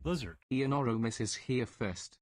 Lizard. Ionoramus is here first.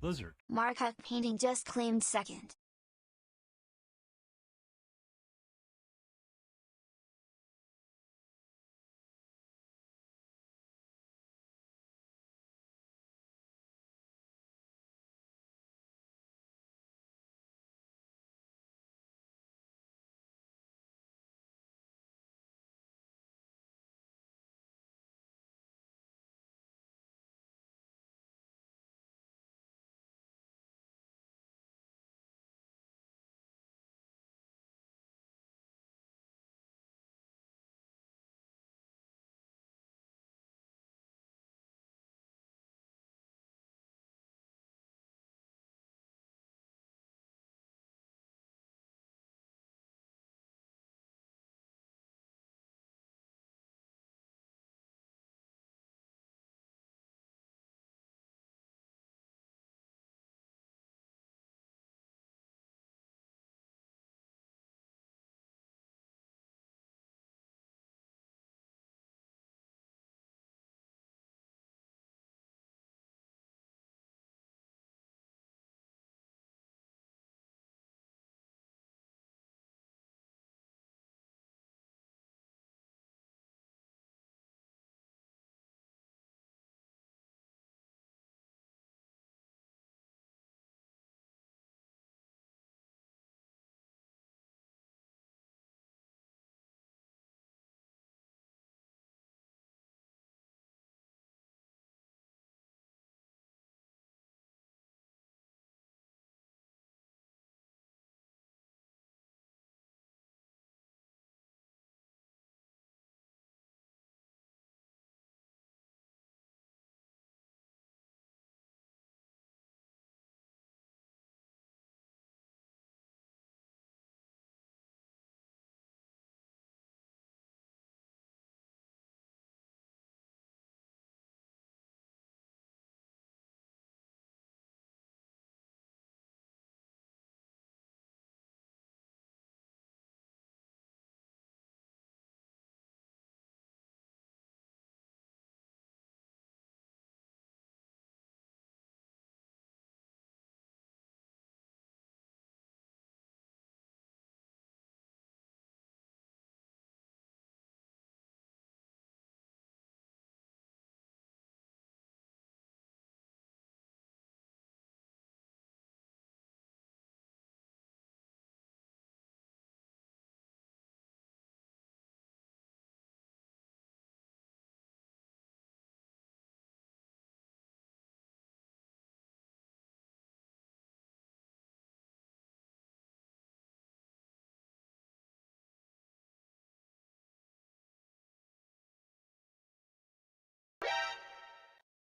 Lizard. Markup painting just claimed second.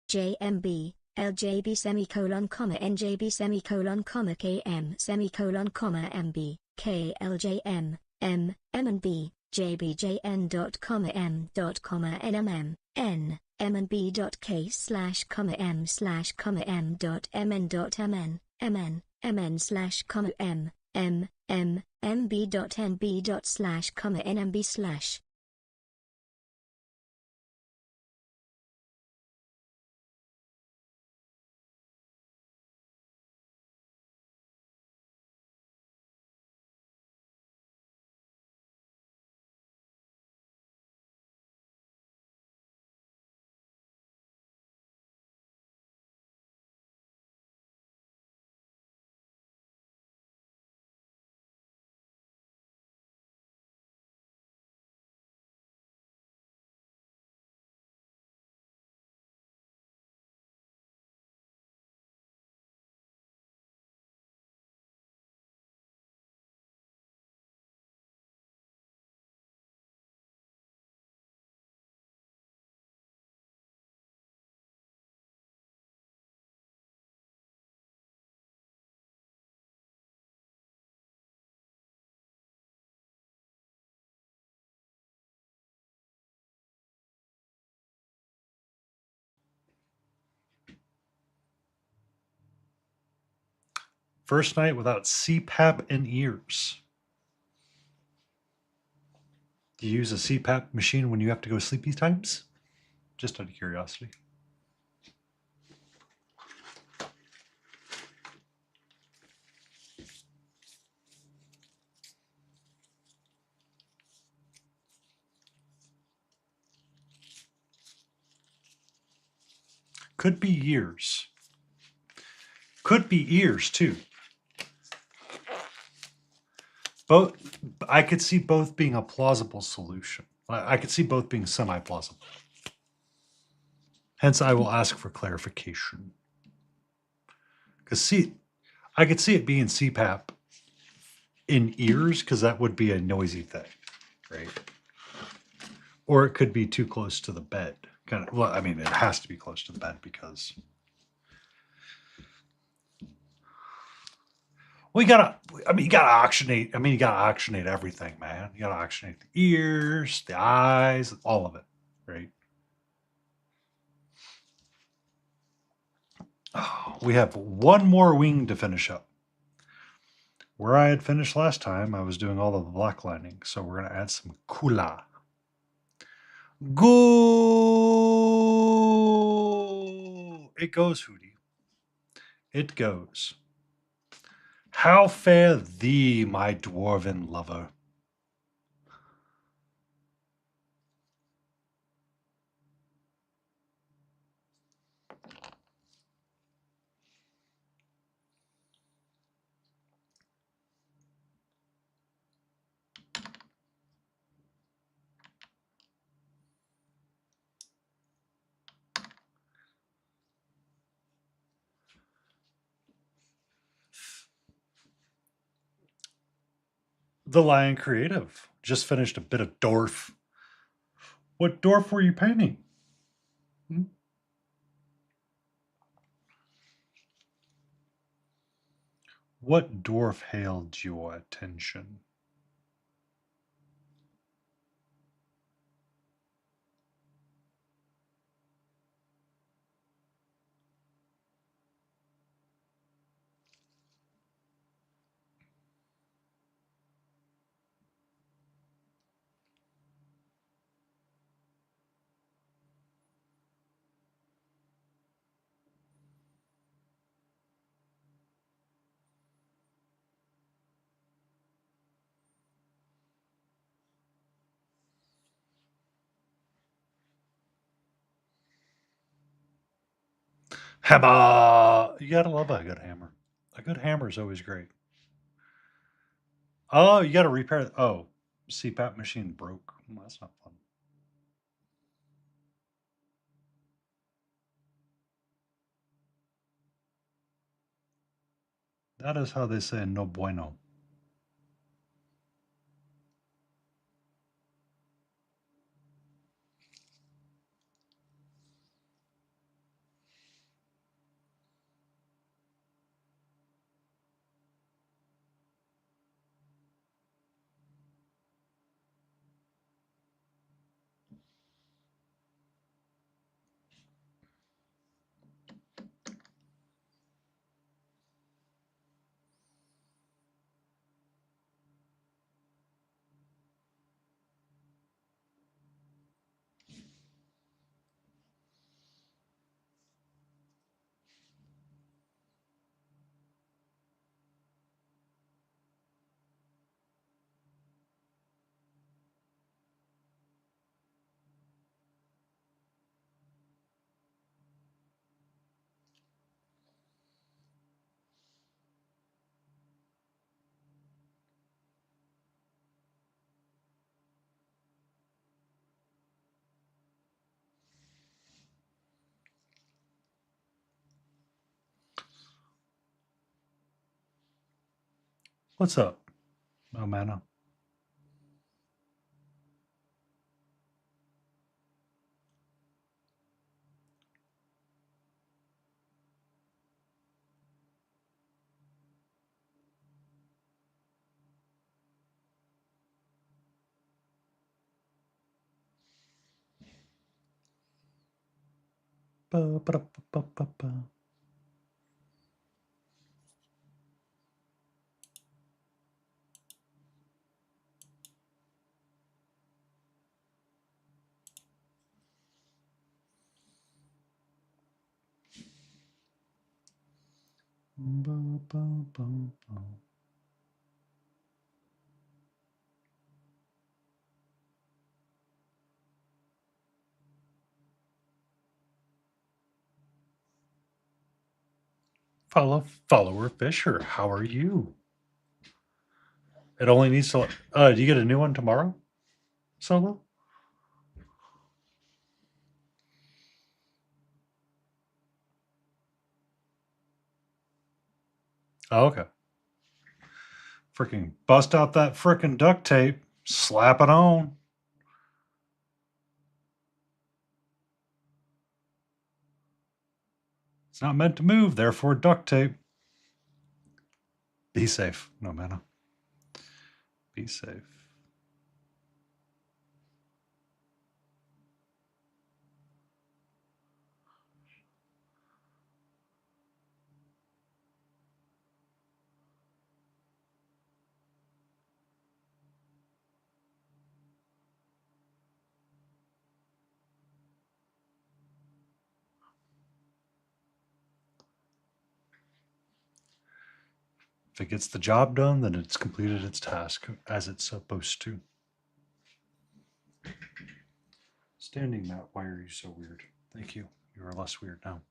JMB, LJB semicolon comma NJB semicolon comma KM semicolon comma MB, KLJM, M and B, JBJN dot comma M dot comma NMM, N, M and B dot K slash comma M dot MN dot MN slash comma M, MB dot NB dot slash comma NMB slash. First night without CPAP in ears. Do you use a CPAP machine when you have to go sleepy times? Just out of curiosity. Could be years. Could be ears too. Both, I could see both being a plausible solution. I could see both being semi-plausible. Hence, I will ask for clarification. Because see, I could see it being CPAP in ears, because that would be a noisy thing, right? Or it could be too close to the bed. Kind of. Well, I mean, it has to be close to the bed because. You gotta oxygenate. You gotta oxygenate everything, man. You gotta oxygenate the ears, the eyes, all of it, right? Oh, we have one more wing to finish up. Where I had finished last time, I was doing all of the black lining, so we're gonna add some kula. Go! It goes, Hootie. It goes. How fare thee, my dwarven lover? The Lion Creative just finished a bit of dwarf. What dwarf were you painting? What dwarf hailed your attention? Hammer! You gotta love a good hammer. A good hammer is always great. Oh, you gotta repair. Oh, CPAP machine broke. Well, that's not fun. That is how they say no bueno. What's up? Oh, mana. Ba, ba, ba, ba, ba, ba. Ba, ba, ba, ba. Follower Fisher, how are you? It only needs to. Do you get a new one tomorrow? Solo? Oh, okay. Freaking bust out that freaking duct tape, slap it on. It's not meant to move, therefore duct tape. Be safe, no mana. Be safe. If it gets the job done, then it's completed its task as it's supposed to. Standing Matt, why are you so weird? Thank you. You are less weird now.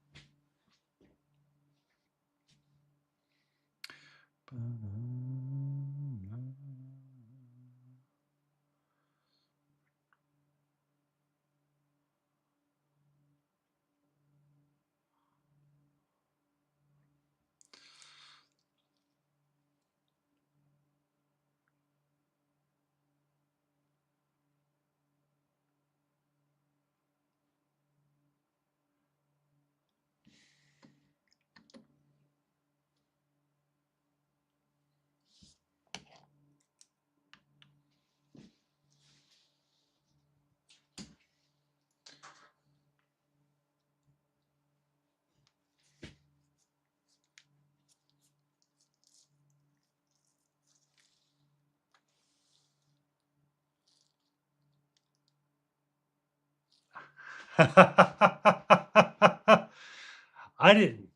I didn't.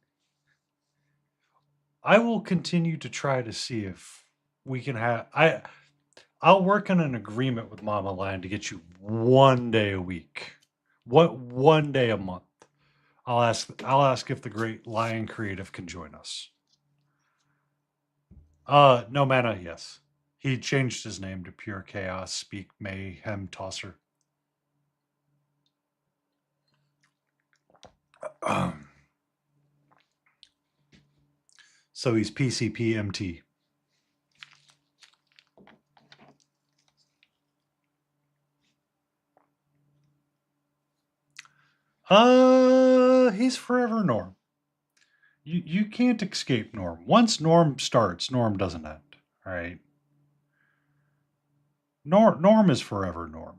I will continue to try to see if we can have. I'll work on an agreement with Mama Lion to get you 1 day a week. What 1 day a month? I'll ask if the great Lion Creative can join us. No mana, yes. He changed his name to Pure Chaos Speak Mayhem Tosser. So he's PCPMT. He's forever Norm. You can't escape Norm. Once Norm starts, Norm doesn't end. All right. Norm is forever Norm.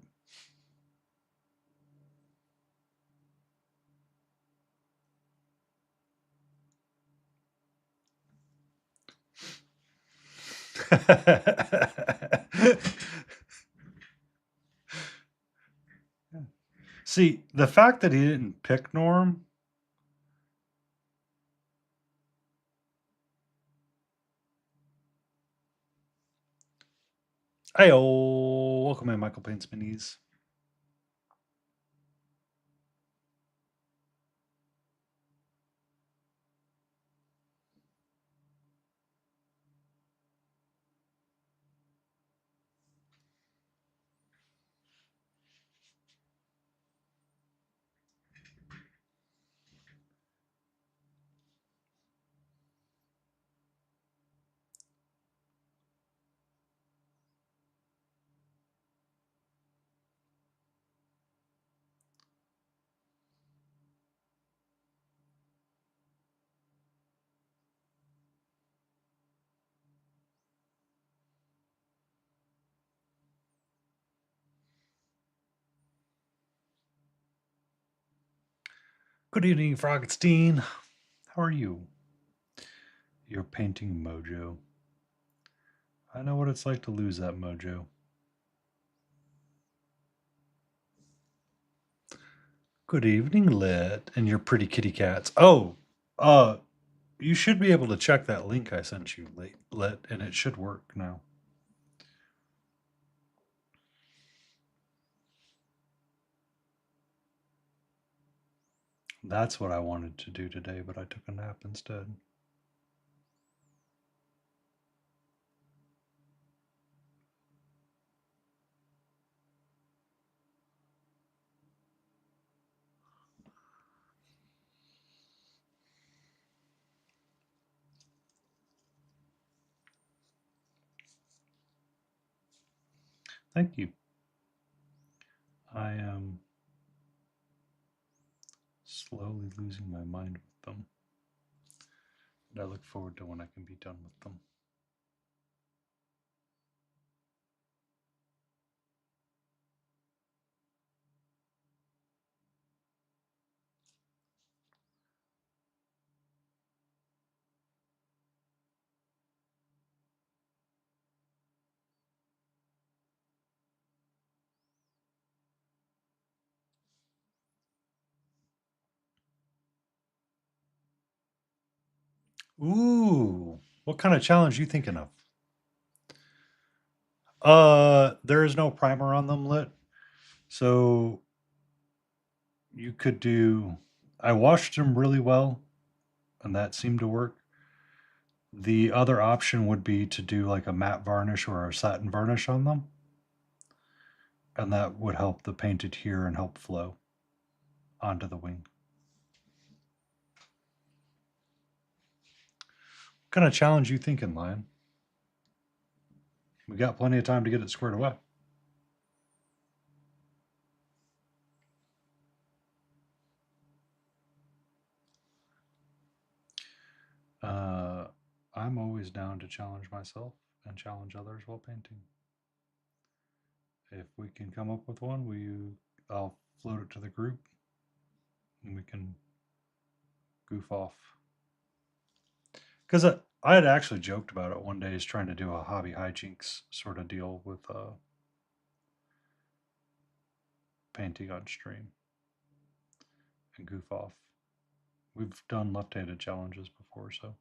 See, the fact that he didn't pick Norm. Hey, welcome in, Michael Paints Minis. Good evening, Frogstein. How are you? Your painting mojo. I know what it's like to lose that mojo. Good evening, Lit, and your pretty kitty cats. Oh, you should be able to check that link I sent you, Lit, and it should work now. That's what I wanted to do today, but I took a nap instead. Thank you. I am slowly losing my mind with them. And I look forward to when I can be done with them. Ooh, what kind of challenge are you thinking of? There is no primer on them, Lit. So you could do, I washed them really well, and that seemed to work. The other option would be to do like a matte varnish or a satin varnish on them. And that would help the paint adhere and help flow onto the wing. What kind of challenge you thinking, Lion? We got plenty of time to get it squared away. I'm always down to challenge myself and challenge others while painting. If we can come up with one, I'll float it to the group and we can goof off. Because I had actually joked about it one day, is trying to do a hobby hijinks sort of deal with painting on stream and goof off. We've done left-handed challenges before, so.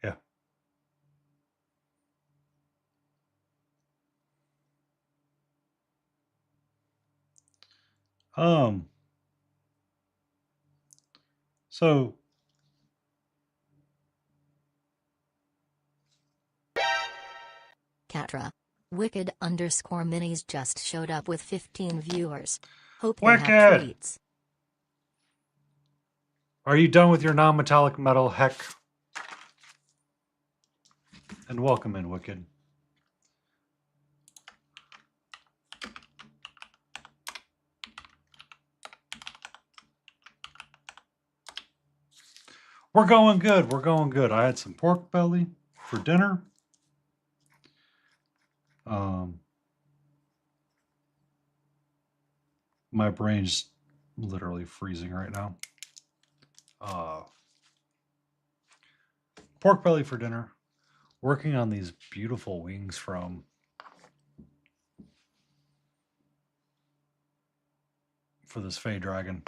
Yeah. So Catra. Wicked _ minis just showed up with 15 viewers. Hope they have Wicked! treats. Are you done with your non-metallic metal, heck? And welcome in, Wicked. We're going good. We're going good. I had some pork belly for dinner. My brain's literally freezing right now. Pork belly for dinner. Working on these beautiful wings for this FEY dragon.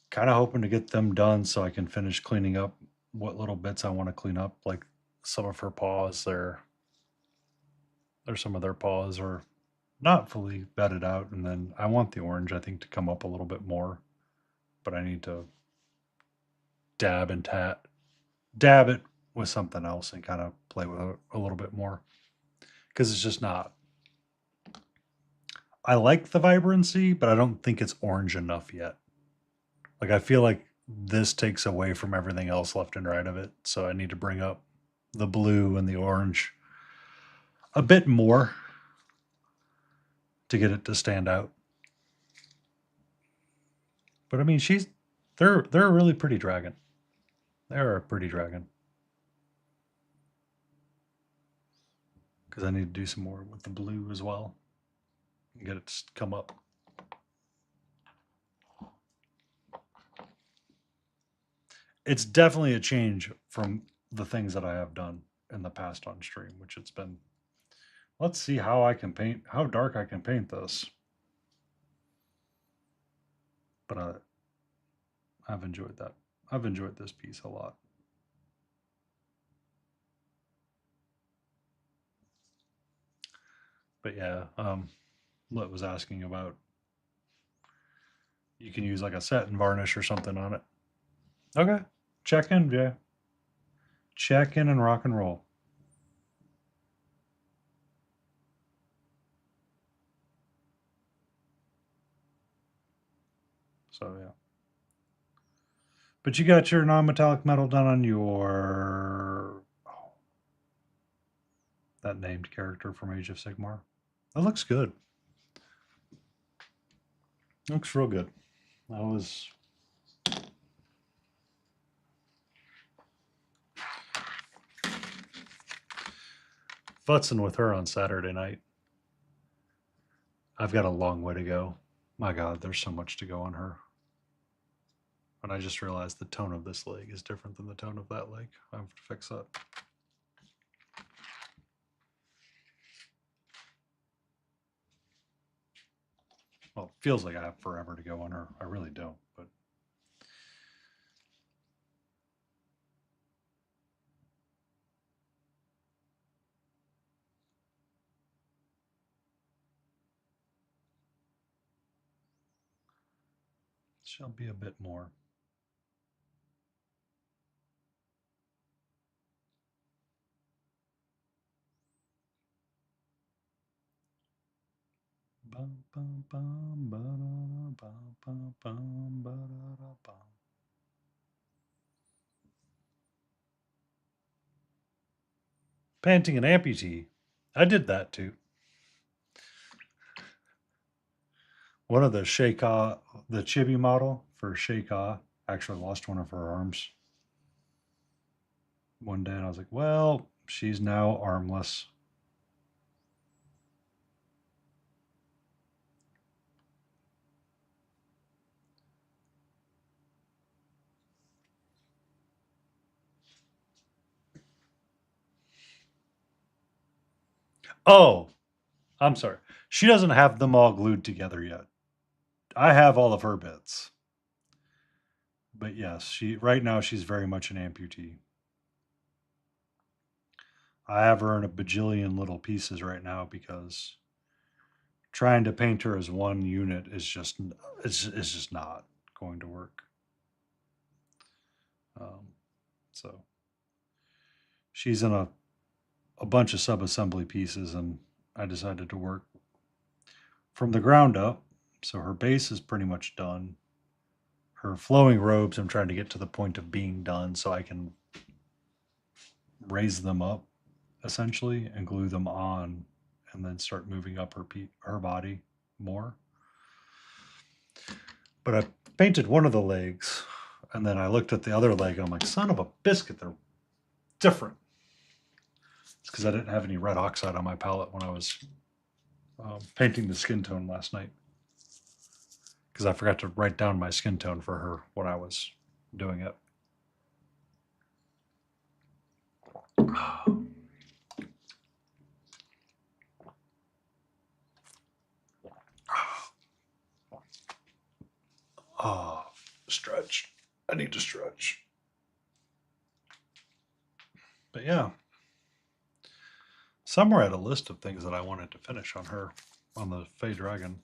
Kind of hoping to get them done so I can finish cleaning up what little bits I want to clean up, like some of her paws. There's some of their paws are not fully bedded out, and then I want the orange, I think, to come up a little bit more, but I need to dab it with something else and kind of play with it a little bit more, because it's just not. I like the vibrancy, but I don't think it's orange enough yet. Like, I feel like this takes away from everything else left and right of it, so I need to bring up the blue and the orange a bit more to get it to stand out. But I mean, they're a really pretty dragon. They're a pretty dragon. Because I need to do some more with the blue as well. And get it to come up. It's definitely a change from the things that I have done in the past on stream, which it's been, let's see how I can paint, how dark I can paint this. But I've enjoyed that. I've enjoyed this piece a lot. But yeah, Lit was asking about, you can use like a satin varnish or something on it. Okay, check in, Jay. Check in and rock and roll. So yeah. But you got your non-metallic metal done on your that named character from Age of Sigmar. That looks good. Looks real good. I was futzing with her on Saturday night. I've got a long way to go. My God, there's so much to go on her. And I just realized the tone of this leg is different than the tone of that leg. I have to fix that. Well, it feels like I have forever to go on her. I really don't, but shall be a bit more. Bum, bum, bum, ba-da-da, bum, bum, bum, ba-da-da, bum. Painting an amputee. I did that too. One of the Sheikah, the chibi model for Sheikah, actually lost one of her arms one day, and I was like, well, she's now armless. Oh, I'm sorry. She doesn't have them all glued together yet. I have all of her bits. But yes, right now she's very much an amputee. I have her in a bajillion little pieces right now because trying to paint her as one unit is just it's just not going to work. So she's in a bunch of sub-assembly pieces, and I decided to work from the ground up. So her base is pretty much done. Her flowing robes, I'm trying to get to the point of being done so I can raise them up essentially and glue them on and then start moving up her body more. But I painted one of the legs and then I looked at the other leg and I'm like, son of a biscuit, they're different. It's because I didn't have any red oxide on my palette when I was painting the skin tone last night. Because I forgot to write down my skin tone for her when I was doing it. Oh, stretch. I need to stretch. But yeah. Somewhere I had a list of things that I wanted to finish on her, on the FEY Dragon.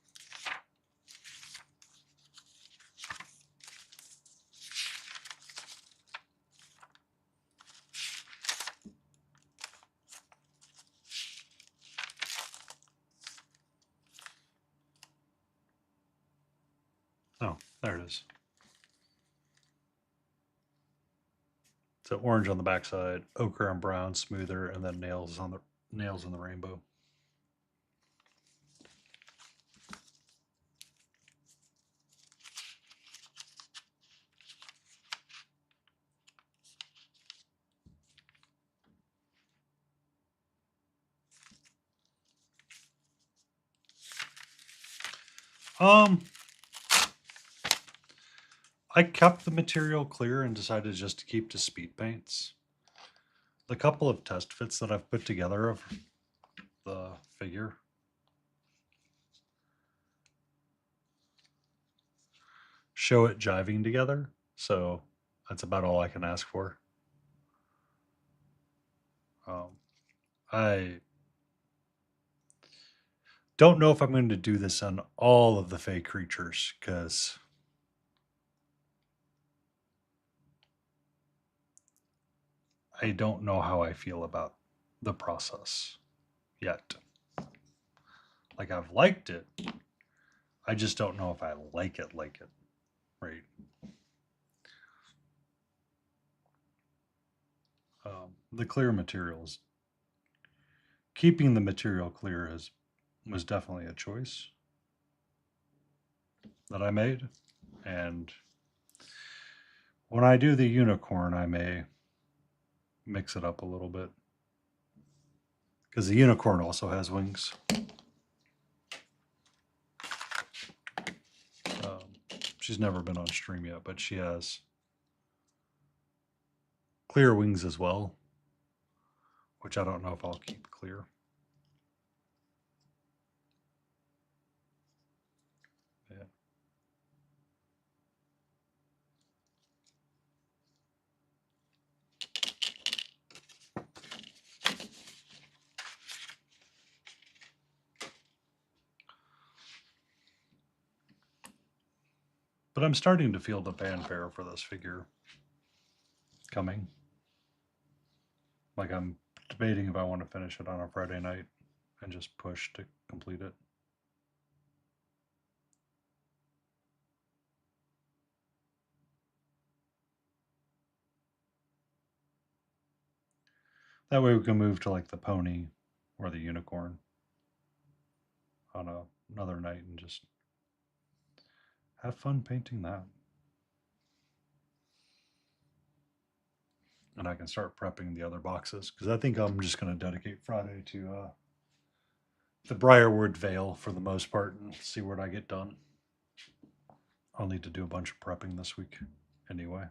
Oh, there it is. So orange on the backside, ochre and brown, smoother, and then nails in the rainbow. I kept the material clear and decided just to keep the speed paints. The couple of test fits that I've put together of the figure show it jiving together, so that's about all I can ask for. I don't know if I'm going to do this on all of the Fey creatures, because I don't know how I feel about the process yet. Like, I've liked it. I just don't know if I like it, right? The clear materials. Keeping the material clear was definitely a choice that I made. And when I do the unicorn, I may mix it up a little bit, because the unicorn also has wings. She's never been on stream yet, but she has clear wings as well, which I don't know if I'll keep clear. Yeah. But I'm starting to feel the fanfare for this figure coming. Like, I'm debating if I want to finish it on a Friday night and just push to complete it. That way we can move to like the pony or the unicorn on another night and just have fun painting that. And I can start prepping the other boxes, because I think I'm just going to dedicate Friday to the Briarwood Vale for the most part and see what I get done. I'll need to do a bunch of prepping this week anyway.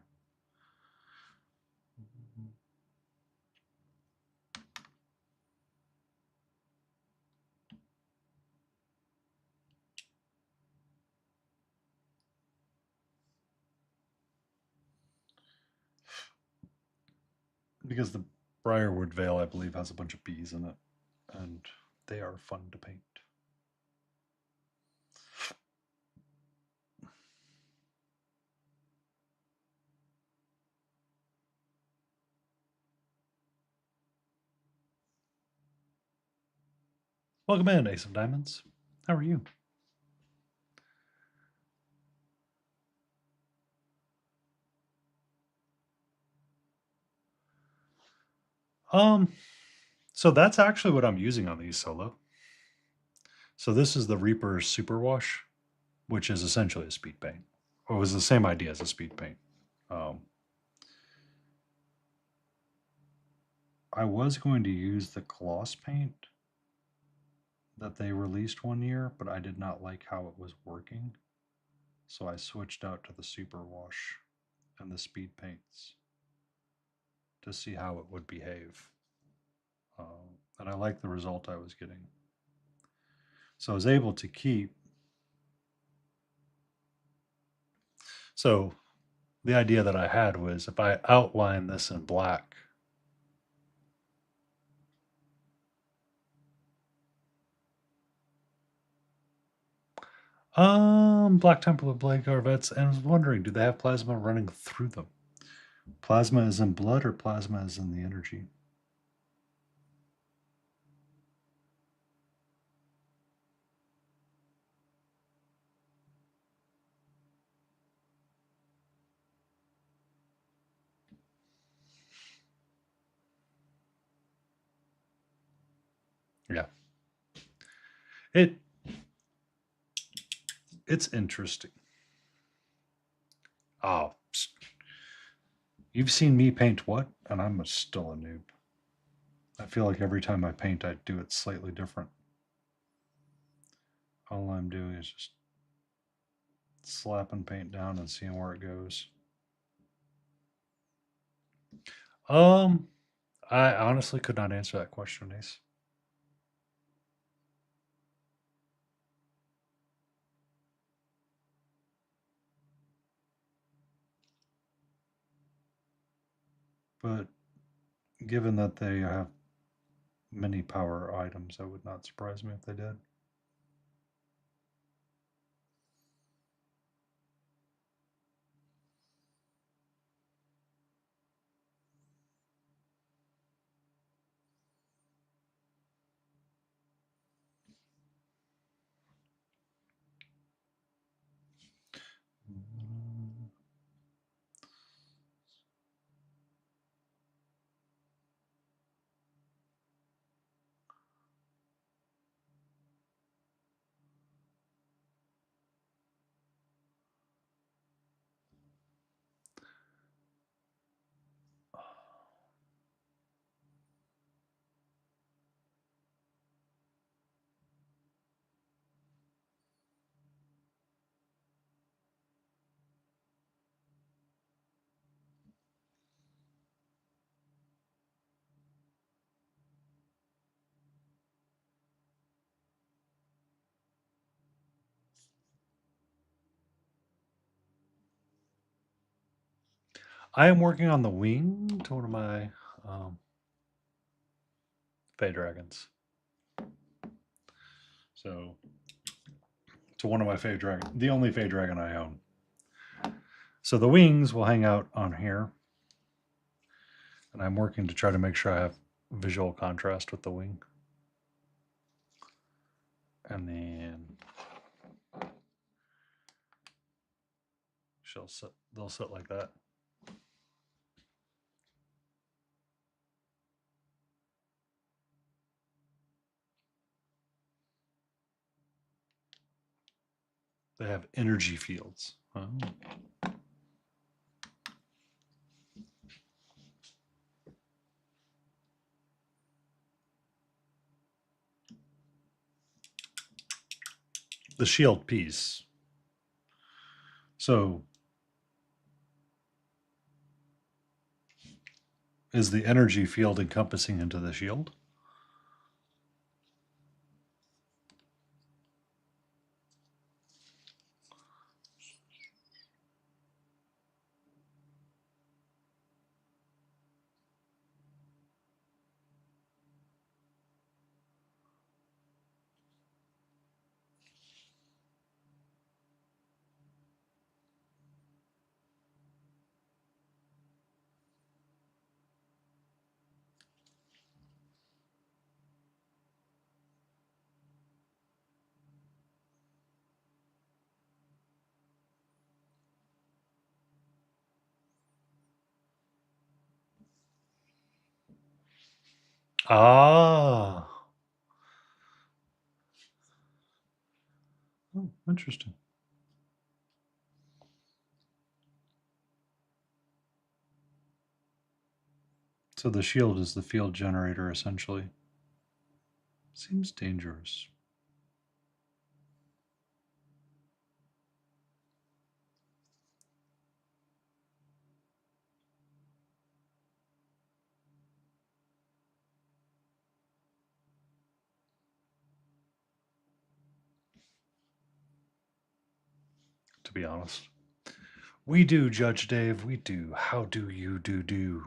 Because the Briarwood Vale, I believe, has a bunch of bees in it, and they are fun to paint. Welcome in, Ace of Diamonds. How are you? So that's actually what I'm using on these solo. So this is the Reaper Superwash, which is essentially a speed paint. Or it was the same idea as a speed paint. I was going to use the gloss paint that they released one year, but I did not like how it was working. So I switched out to the Superwash and the speed paints to see how it would behave. And I liked the result I was getting. So I was able to keep. So the idea that I had was, if I outline this in black, Black Temple Blade Corvettes, and I was wondering, do they have plasma running through them? Plasma is in blood or plasma is in the energy? Yeah. It's interesting. Oh, you've seen me paint what? And I'm still a noob. I feel like every time I paint, I do it slightly different. All I'm doing is just slapping paint down and seeing where it goes. I honestly could not answer that question, Ace. But given that they have many power items, that would not surprise me if they did. I am working on the wing to one of my FEY dragons. So, to one of my FEY dragon, the only FEY dragon I own. So the wings will hang out on here, and I'm working to try to make sure I have visual contrast with the wing. And then they'll sit like that. They have energy fields. Oh. The shield piece. So, is the energy field encompassing into the shield? Ah. Oh, interesting. So the shield is the field generator, essentially. Seems dangerous. To be honest. We do, Judge Dave, we do. How do you do?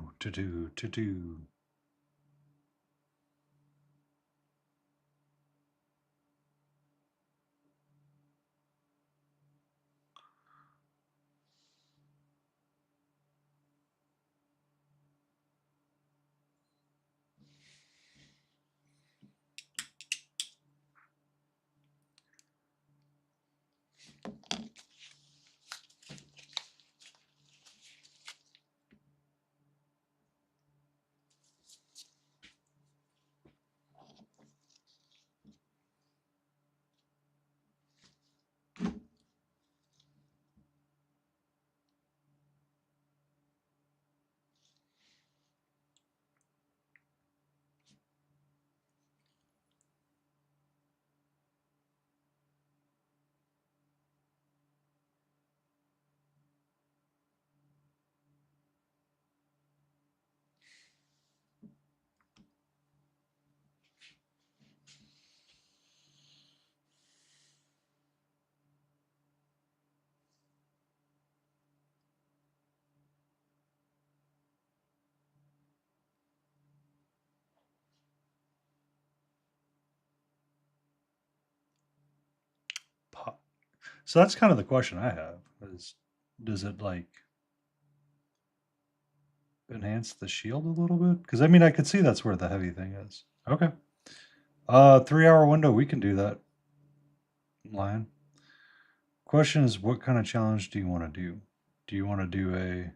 So that's kind of the question I have is, does it like enhance the shield a little bit? Because I mean, I could see that's where the heavy thing is. Okay. 3-hour window, we can do that. Lion. Question is, what kind of challenge do you want to do? Do you want to do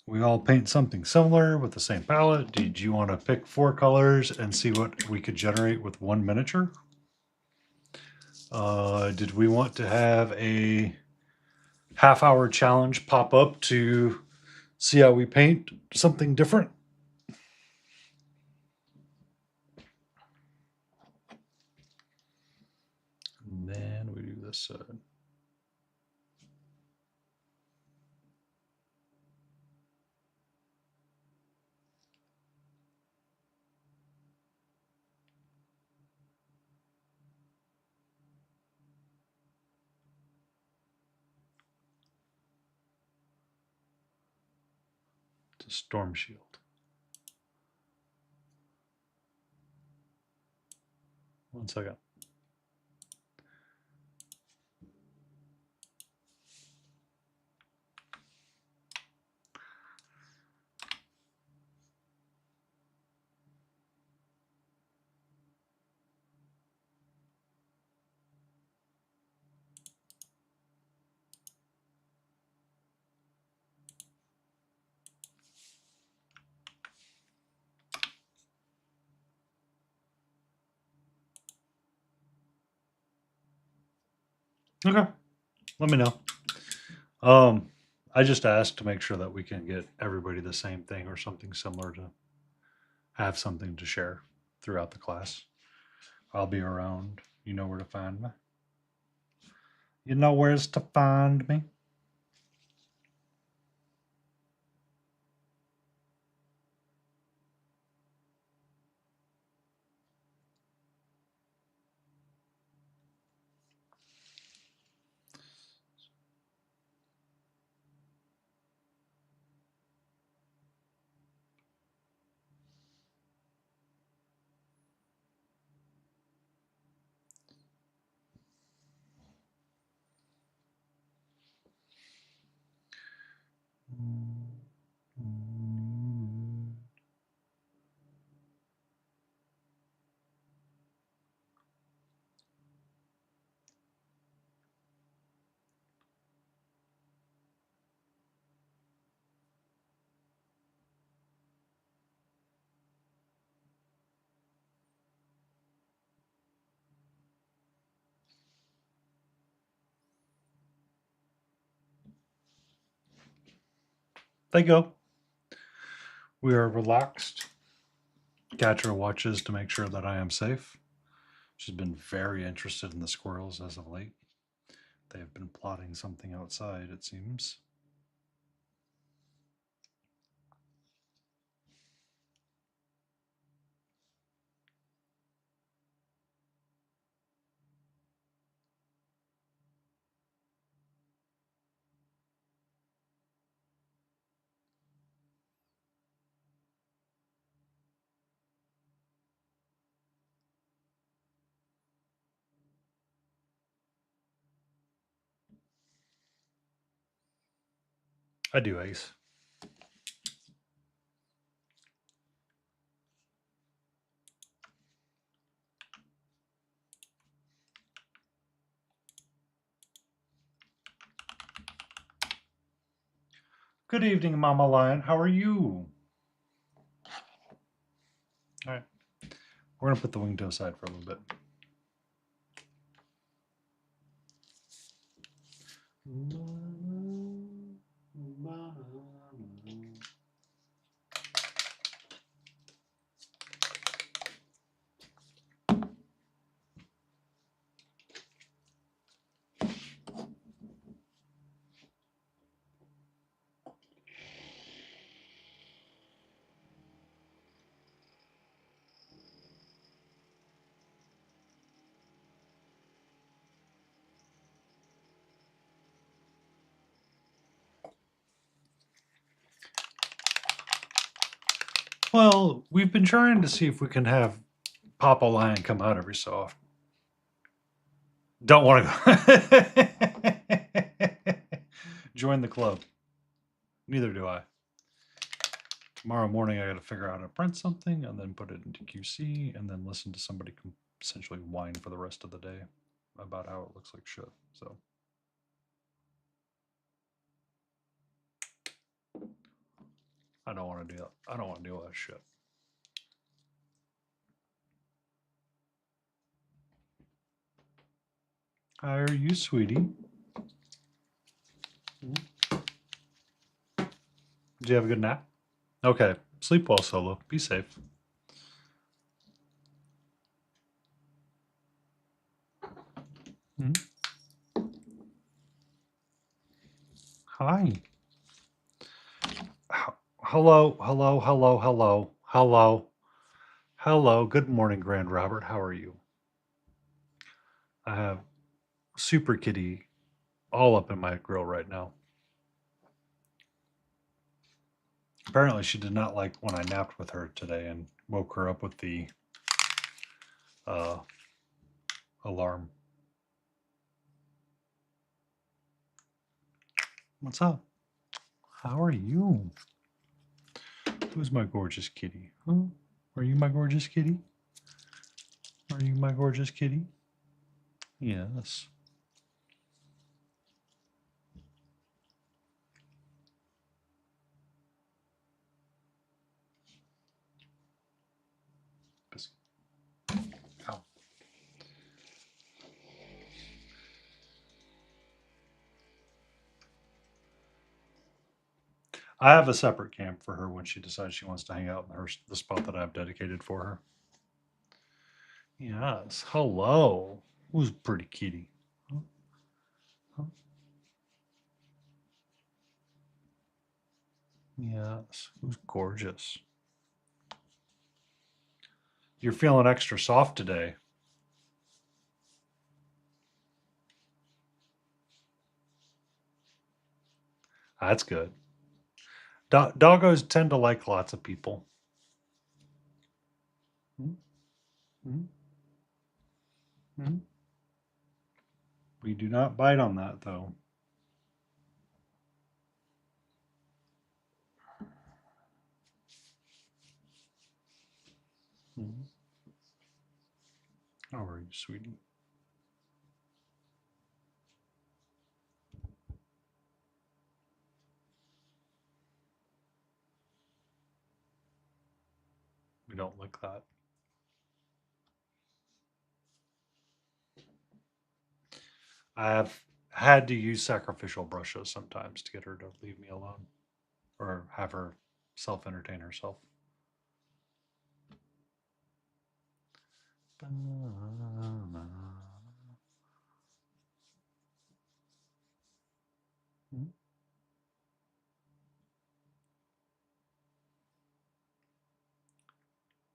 we all paint something similar with the same palette? Did you want to pick 4 colors and see what we could generate with 1 miniature? Did we want to have a half-hour challenge pop up to see how we paint something different? And then we do this side. To Storm Shield. One second. Okay. Let me know. I just asked to make sure that we can get everybody the same thing or something similar to have something to share throughout the class. I'll be around. You know where to find me. You know where's to find me. They go. We are relaxed. Catra watches to make sure that I am safe. She's been very interested in the squirrels as of late. They have been plotting something outside, it seems. I do, Ace. Good evening, Mama Lion. How are you? All right. We're going to put the winged aside for a little bit. Well, we've been trying to see if we can have Papa Lion come out every so often. Don't want to go. Join the club. Neither do I. Tomorrow morning, I got to figure out how to print something and then put it into QC and then listen to somebody essentially whine for the rest of the day about how it looks like shit. So I don't want to do that. I don't want to do all that shit. How are you, sweetie? Did you have a good nap? Okay. Sleep well, Solo. Be safe. Hmm? Hi. Hello, hello, hello, hello, hello, hello. Good morning, Grand Robert. How are you? I have Super Kitty all up in my grill right now. Apparently, she did not like when I napped with her today and woke her up with the alarm. What's up? How are you? Who's my gorgeous kitty? Huh? Are you my gorgeous kitty? Are you my gorgeous kitty? Yes. Ow. I have a separate camp for her when she decides she wants to hang out in the spot that I've dedicated for her. Yes. Hello. Who's pretty kitty? Huh? Huh? Yes. Who's gorgeous? You're feeling extra soft today. That's good. Doggos tend to like lots of people. Hmm? Hmm? Hmm? We do not bite on that, though. Hmm? How are you, sweetie? We don't lick that. I have had to use sacrificial brushes sometimes to get her to leave me alone or have her self-entertain herself. Hmm?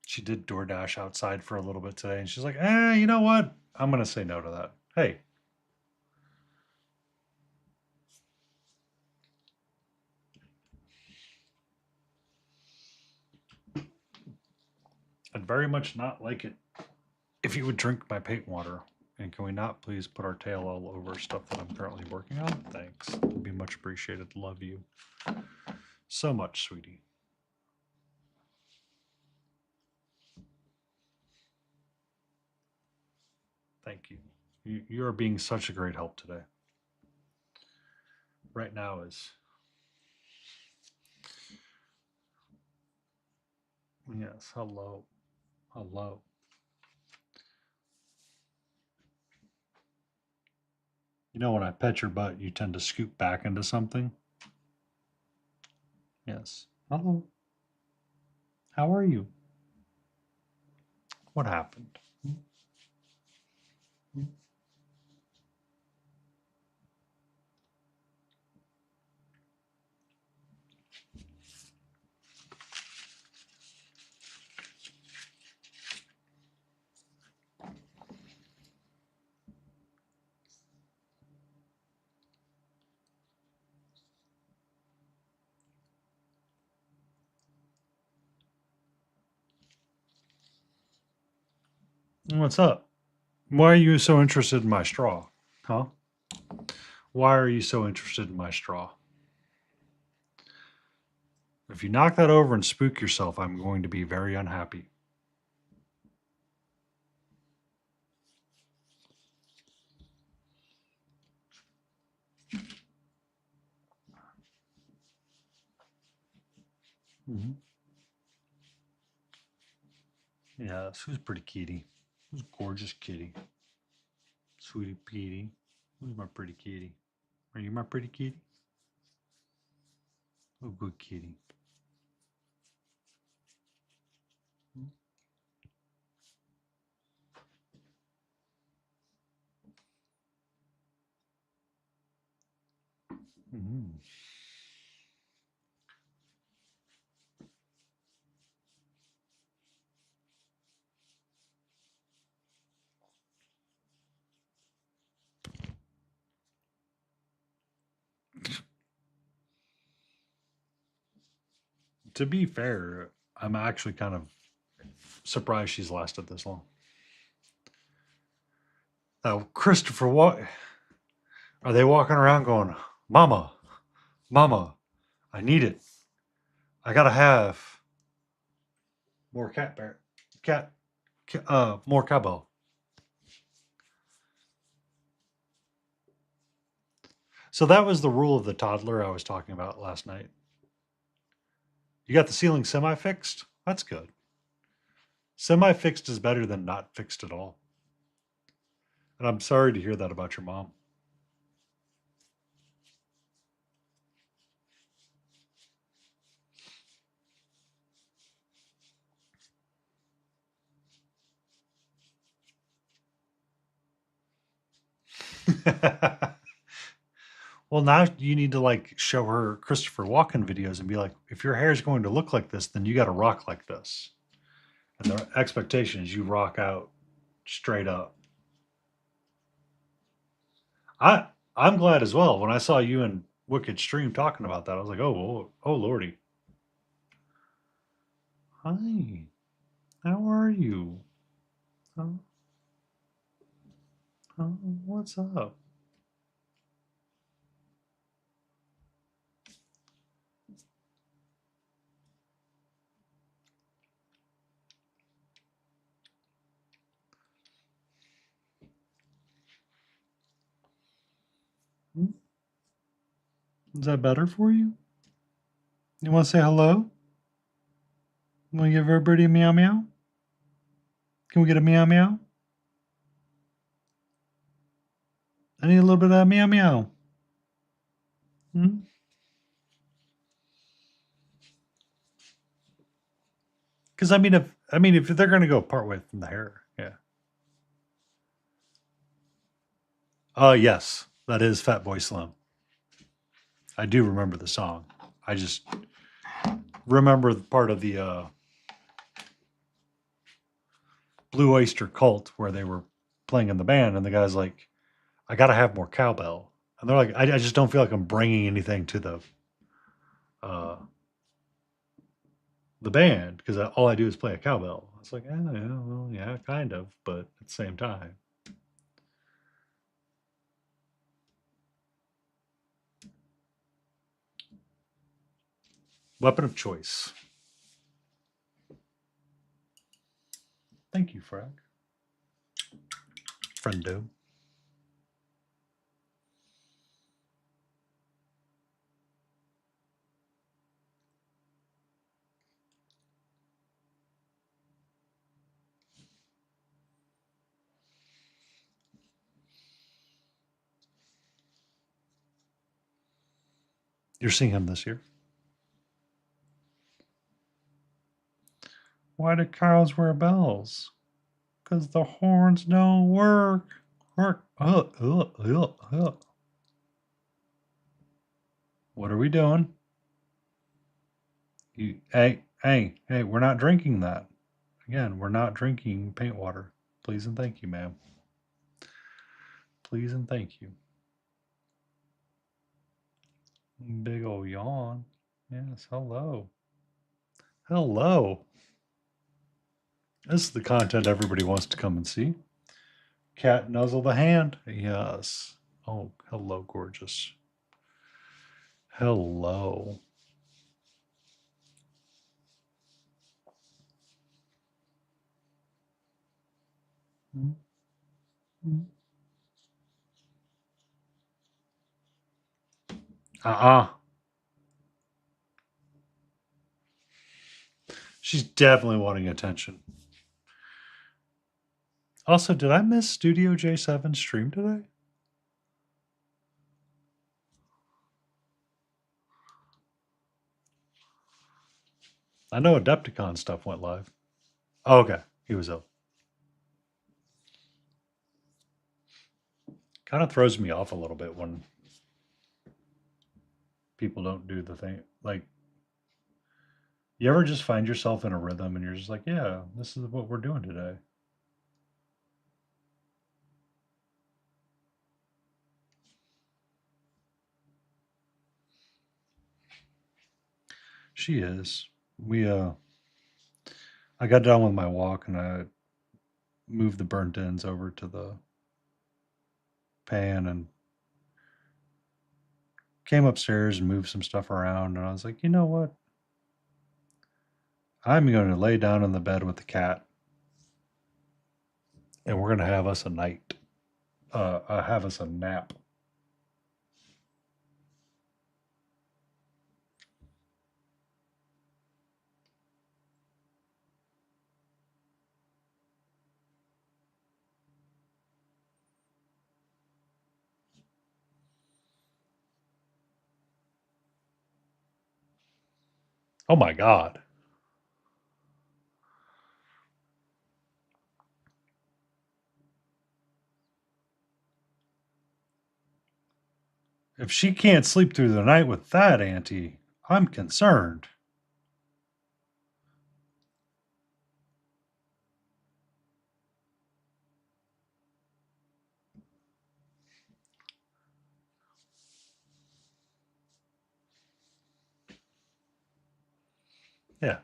She did DoorDash outside for a little bit today, and she's like, you know what? I'm going to say no to that. Hey. I'd very much not like it if you would drink my paint water. And can we not please put our tail all over stuff that I'm currently working on? Thanks. It'd be much appreciated. Love you so much, sweetie. Thank you. You are being such a great help today. Right now is... Yes, hello. Hello. You know, when I pet your butt, you tend to scoop back into something. Yes. Hello. How are you? What happened? What's up? Why are you so interested in my straw? Huh? Why are you so interested in my straw? If you knock that over and spook yourself, I'm going to be very unhappy. Mm-hmm. Yeah, Sue's pretty kitty. Who's gorgeous kitty? Sweetie Petey. Who's my pretty kitty? Are you my pretty kitty? Oh, good kitty. Mm-hmm. To be fair, I'm actually kind of surprised she's lasted this long. Now, Christopher, what are they walking around going, Mama, Mama, I need it. I gotta have more more cowbell. So that was the rule of the toddler I was talking about last night. You got the ceiling semi-fixed? That's good. Semi-fixed is better than not fixed at all. And I'm sorry to hear that about your mom. Well, now you need to like show her Christopher Walken videos and be like, if your hair is going to look like this, then you got to rock like this. And the expectation is you rock out straight up. I'm glad as well. When I saw you and Wicked Stream talking about that, I was like, oh lordy. Hi, how are you? Huh? Huh? What's up? Hmm? Is that better for you? You want to say hello? You want to give everybody a meow meow? Can we get a meow meow? I need a little bit of meow meow. Hmm? Because if they're going to go part way from the hair, yeah. Yes, that is Fat Boy Slim. I do remember the song. I just remember the part of the Blue Oyster Cult where they were playing in the band, and the guy's like, "I got to have more cowbell," and they're like, "I just don't feel like I'm bringing anything to uh, the band because all I do is play a cowbell." It's like, well, yeah, kind of, but at the same time. Weapon of choice. Thank you, Frank. Friendo. You're seeing him this year. Why do cows wear bells? Because the horns don't work. What are we doing? Hey, we're not drinking that. Again, we're not drinking paint water. Please and thank you, ma'am. Please and thank you. Big old yawn. Yes, hello. Hello. This is the content everybody wants to come and see. Cat nuzzle the hand. Yes. Oh, hello, gorgeous. Hello. Uh-uh. She's definitely wanting attention. Also, did I miss Studio J7's stream today? I know Adepticon stuff went live. Oh, okay. He was ill. Kind of throws me off a little bit when people don't do the thing. Like, you ever just find yourself in a rhythm and you're just like, yeah, this is what we're doing today. She is. I got done with my walk and I moved the burnt ends over to the pan and came upstairs and moved some stuff around. And I was like, you know what? I'm going to lay down in the bed with the cat and we're going to have us a night, have us a nap. Oh my God. If she can't sleep through the night with that auntie, I'm concerned. Yeah.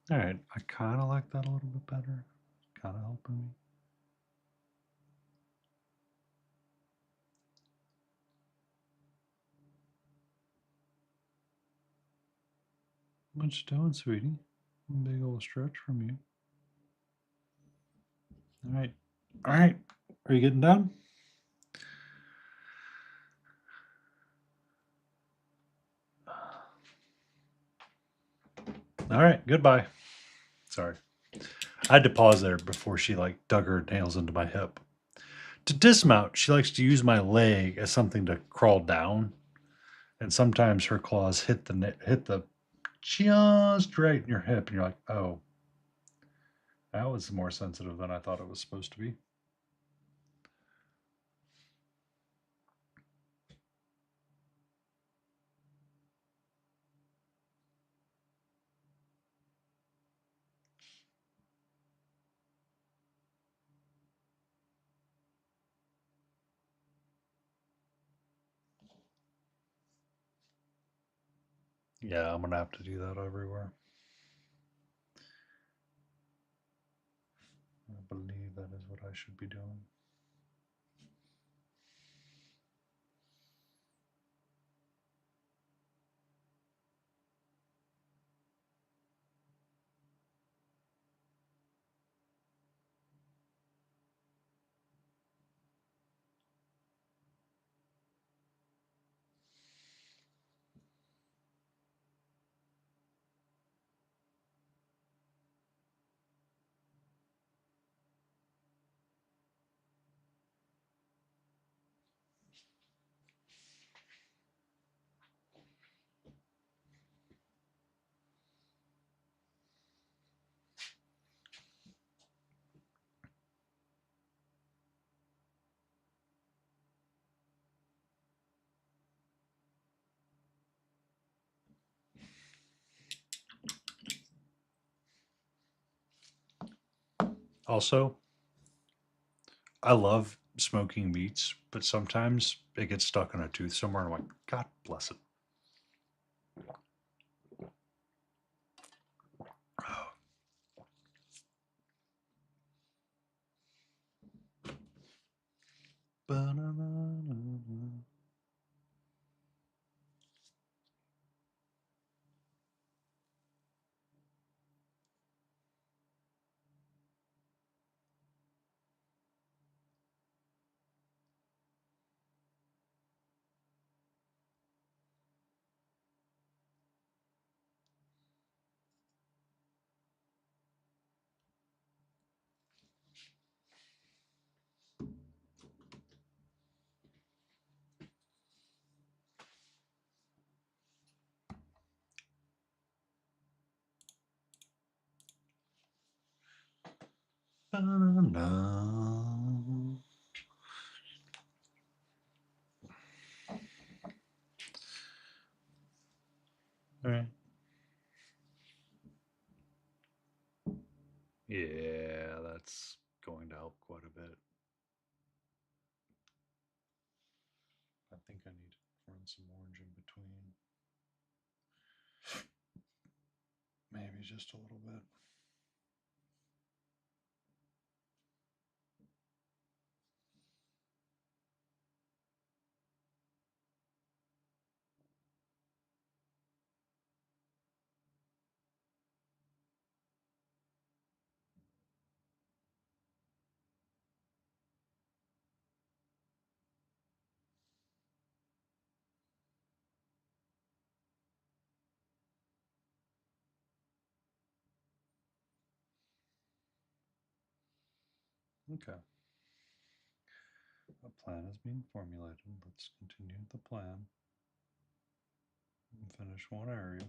All right. I kind of like that a little bit better. Kind of helping me. What you doing, sweetie? Big old stretch from you. All right. All right. Are you getting done? All right. Goodbye. Sorry. I had to pause there before she like dug her nails into my hip. To dismount, she likes to use my leg as something to crawl down, and sometimes her claws hit the just right in your hip, and you're like, oh, that was more sensitive than I thought it was supposed to be. Yeah, I'm gonna have to do that everywhere. I believe that is what I should be doing. Also, I love smoking meats, but sometimes it gets stuck in a tooth somewhere, and I'm like, God bless it. Ba-na-na-na-na. Ba-na-na. All right. Yeah, that's going to help quite a bit. I think I need to run some orange in between. Maybe just a little bit. Okay. A plan is being formulated. Let's continue the plan and finish one area.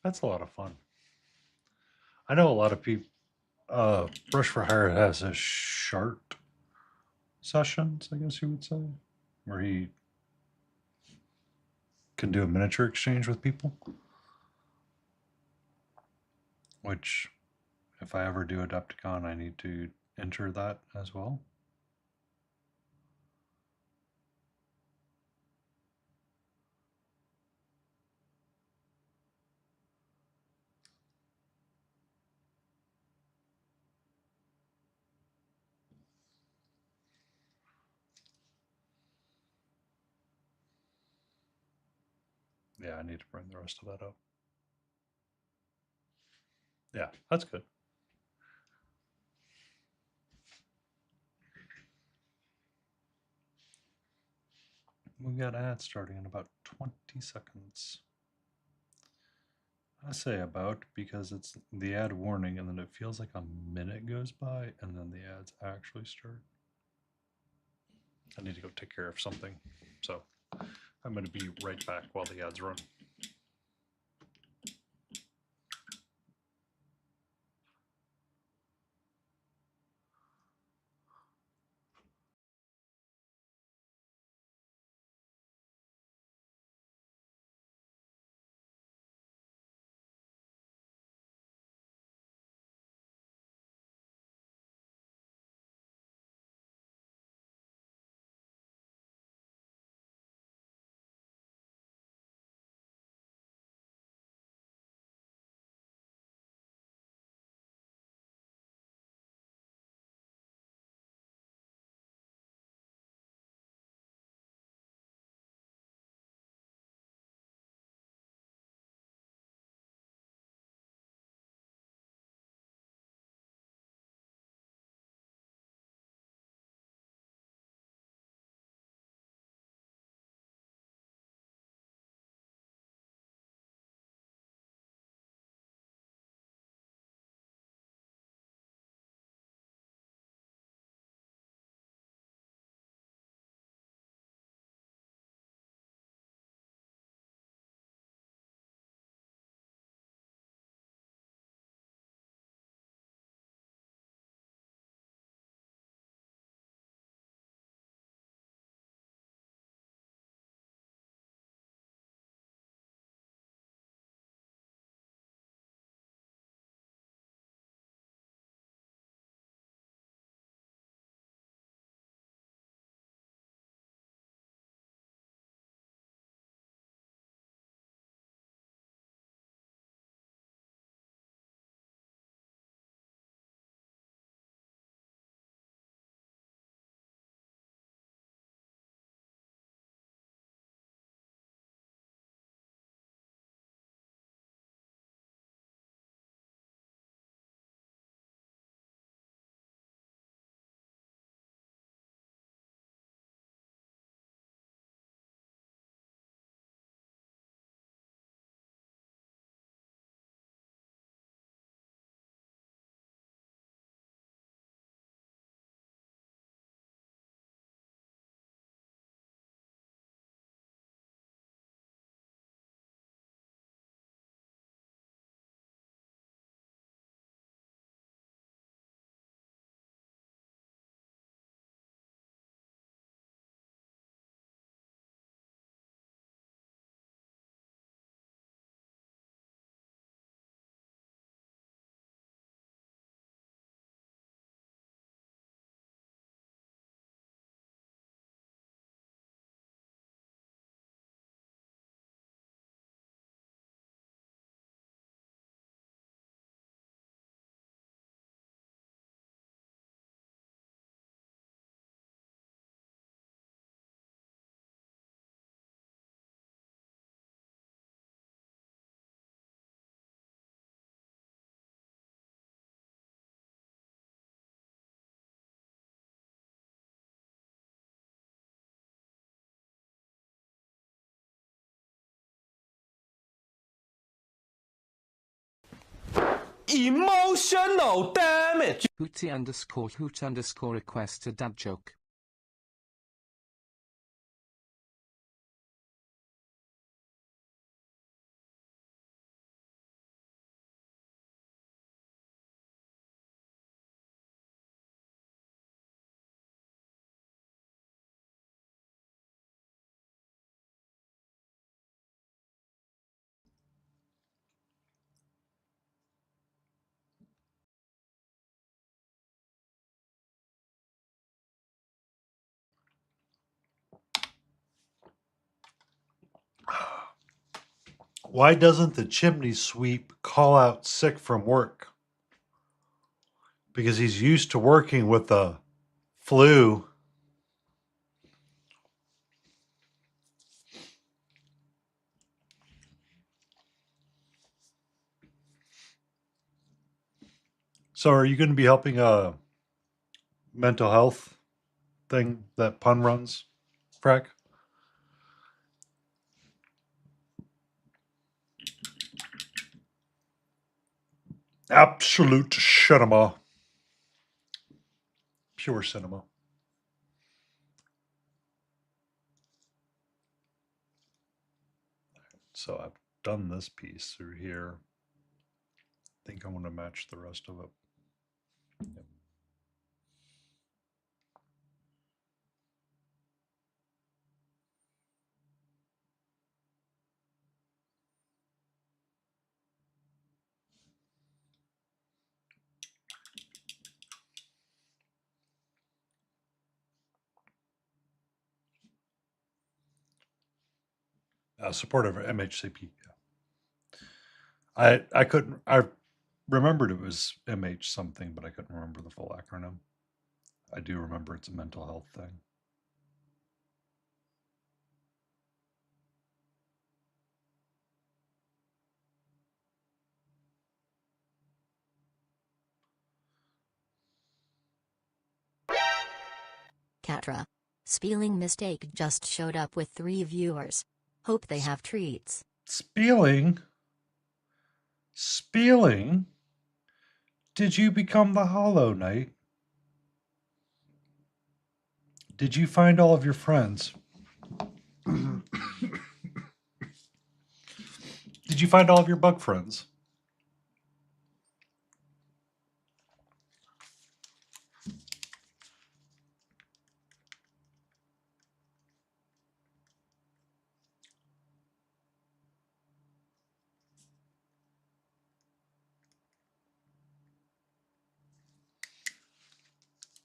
That's a lot of fun. I know a lot of people. Brush for Hire has a shart sessions, I guess you would say, where he can do a miniature exchange with people. Which, if I ever do Adepticon, I need to enter that as well. Yeah, I need to bring the rest of that up. Yeah, that's good. We've got ads starting in about 20 seconds. I say about because it's the ad warning and then it feels like a minute goes by and then the ads actually start. I need to go take care of something. So I'm going to be right back while the ads run. Emotional damage. Hootie underscore hoot underscore request a dad joke. Why doesn't the chimney sweep call out sick from work? Because he's used to working with the flu. So are you going to be helping a mental health thing that Pun runs, Frack? Absolute cinema. Pure cinema. So I've done this piece through here. I think I want to match the rest of it. Yep. Supportive of MHCP. Yeah. I couldn't. I remembered it was MH something, but I couldn't remember the full acronym. I do remember it's a mental health thing. Katra. Spelling mistake just showed up with 3 viewers. Hope they have treats. Spieling? Spieling? Did you become the Hollow Knight? Did you find all of your friends? Did you find all of your bug friends?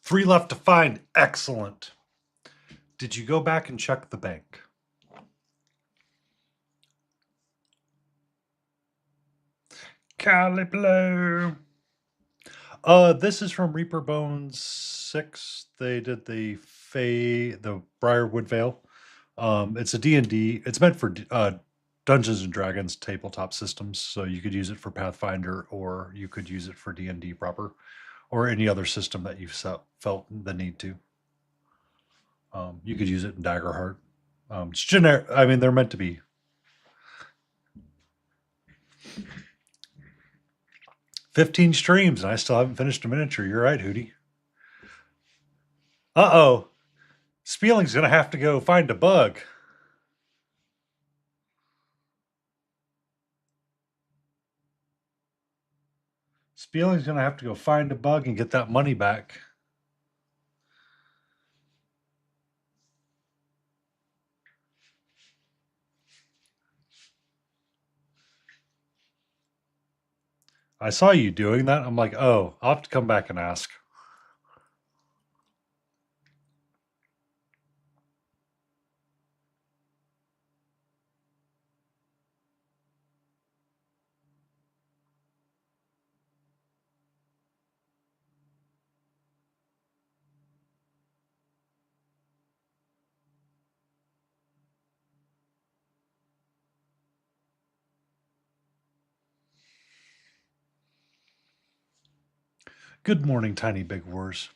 Three left to find. Excellent. Did you go back and check the bank? Caliblo. This is from Reaper Bones 6. They did the Briarwood Vale. It's a D&D. It's meant for Dungeons and Dragons tabletop systems, so you could use it for Pathfinder, or you could use it for D&D proper, or any other system that you've felt the need to. You could use it in Daggerheart. It's generic. I mean, they're meant to be. "15 streams, and I still haven't finished a miniature." You're right, Hootie. Uh-oh. Spieling's going to have to go find a bug. Spieling's going to have to go find a bug and get that money back. I saw you doing that. I'm like, oh, I'll have to come back and ask. Good morning, Tiny Big Wars.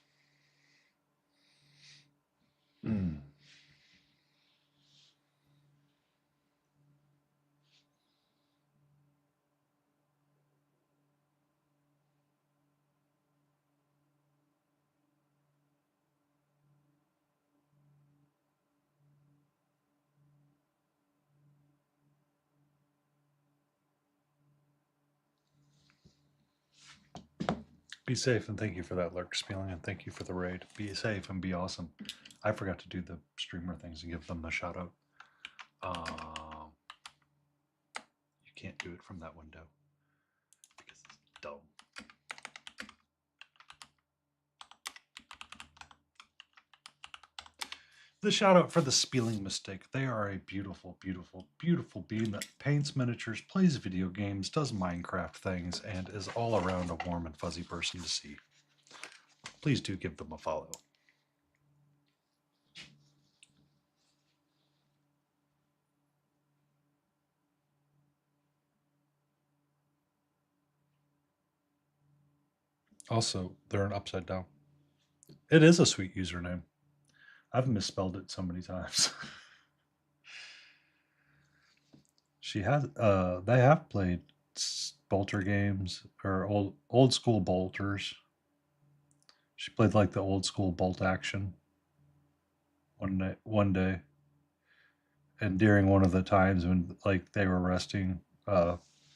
Be safe, and thank you for that lurk, Spieling, and thank you for the raid. Be safe and be awesome. I forgot to do the streamer things and give them a shout out. You can't do it from that window because it's dumb. The shout out for the Spieling Mistake. They are a beautiful, beautiful, beautiful being that paints miniatures, plays video games, does Minecraft things, and is all around a warm and fuzzy person to see. Please do give them a follow. Also, they're an upside down. It is a sweet username. I've misspelled it so many times. She has. They have played bolter games, or old school bolters. She played like the old school bolt action. One day, And during one of the times when like they were resting,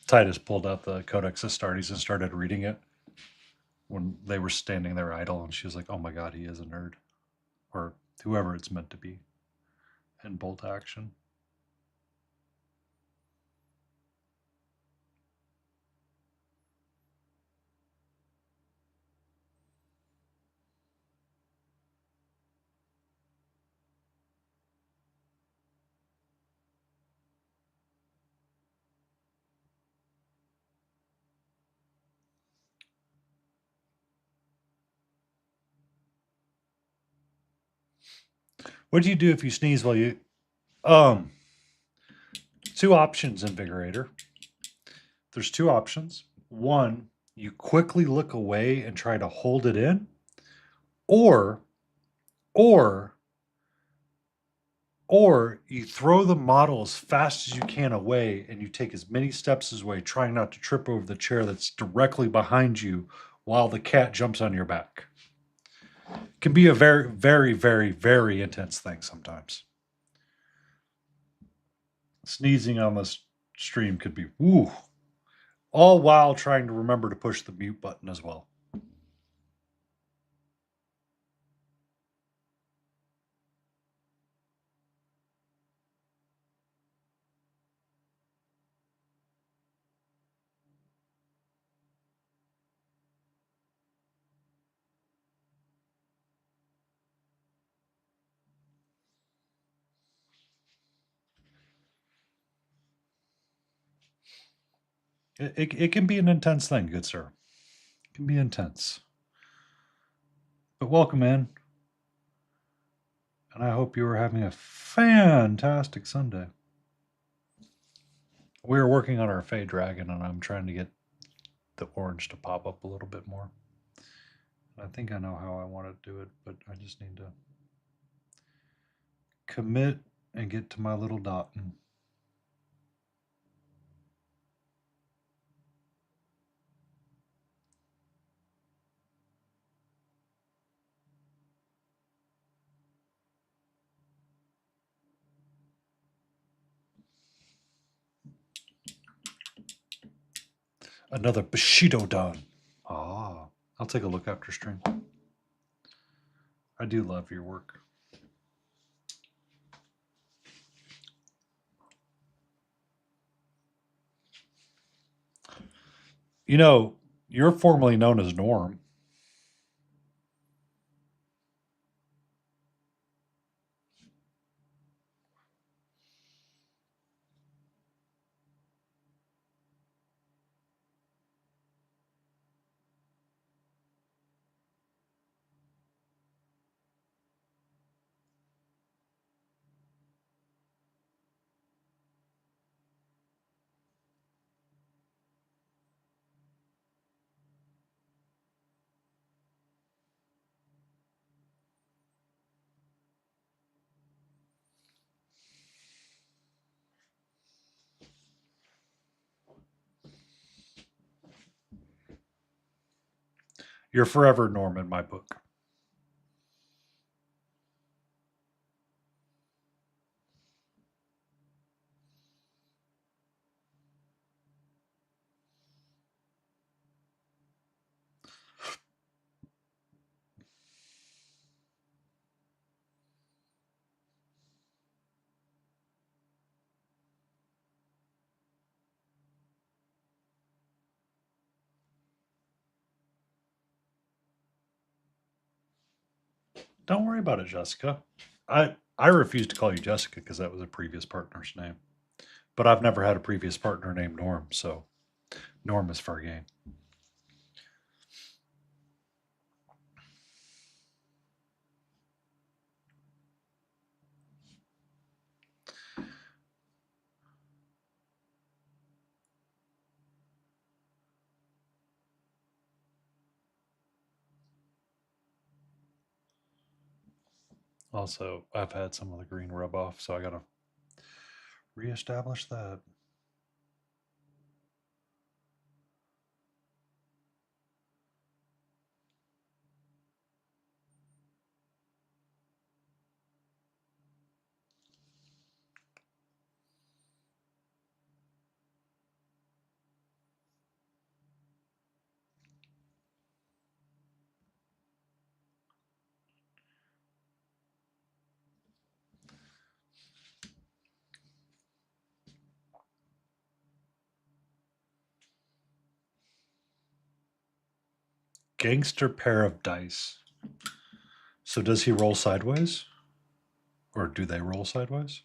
Titus pulled out the Codex Astartes and started reading it when they were standing there idle, and she was like, "Oh my god, he is a nerd," or whoever it's meant to be in bolt action. What do you do if you sneeze while you um two options, Invigorator. There's two options. One, you quickly look away and try to hold it in, or or or you throw the model as fast as you can away and you take as many steps as way, trying not to trip over the chair that's directly behind you while the cat jumps on your back. It can be a very, very, very, very intense thing sometimes. Sneezing on the stream could be woo, all while trying to remember to push the mute button as well. It can be an intense thing, good sir. It can be intense. But welcome in. And I hope you are having a fantastic Sunday. We're working on our Fey Dragon, and I'm trying to get the orange to pop up a little bit more. I think I know how I want to do it, but I just need to commit and get to my little dot. Another Bushido done. Ah, I'll take a look after stream. I do love your work. You know, you're formerly known as Norm. You're forever Norm in my book. Don't worry about it, Jessica. I refuse to call you Jessica because that was a previous partner's name. But I've never had a previous partner named Norm, so Norm is fair game. Also, I've had some of the green rub off, so I gotta reestablish that. Gangster pair of dice. So does he roll sideways? Or do they roll sideways?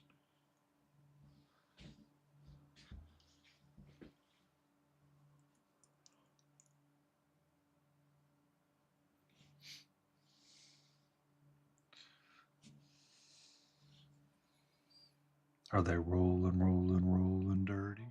Are they rolling dirty?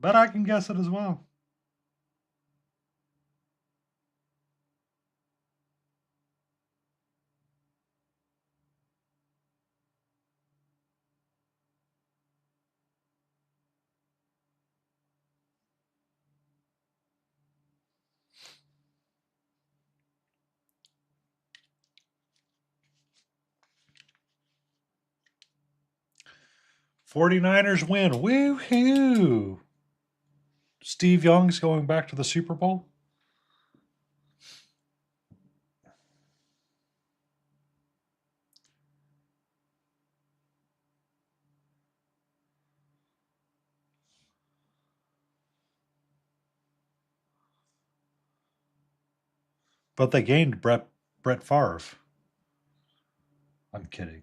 But I can guess it as well. '49ers win. Woohoo! Steve Young's going back to the Super Bowl. But they gained Brett Favre. I'm kidding.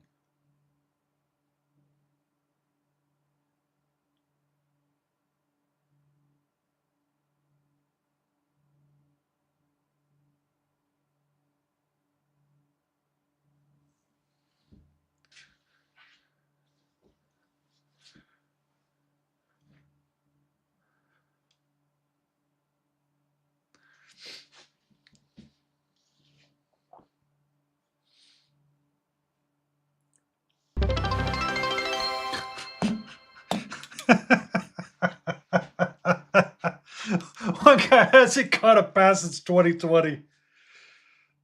One guy hasn't caught a pass since 2020.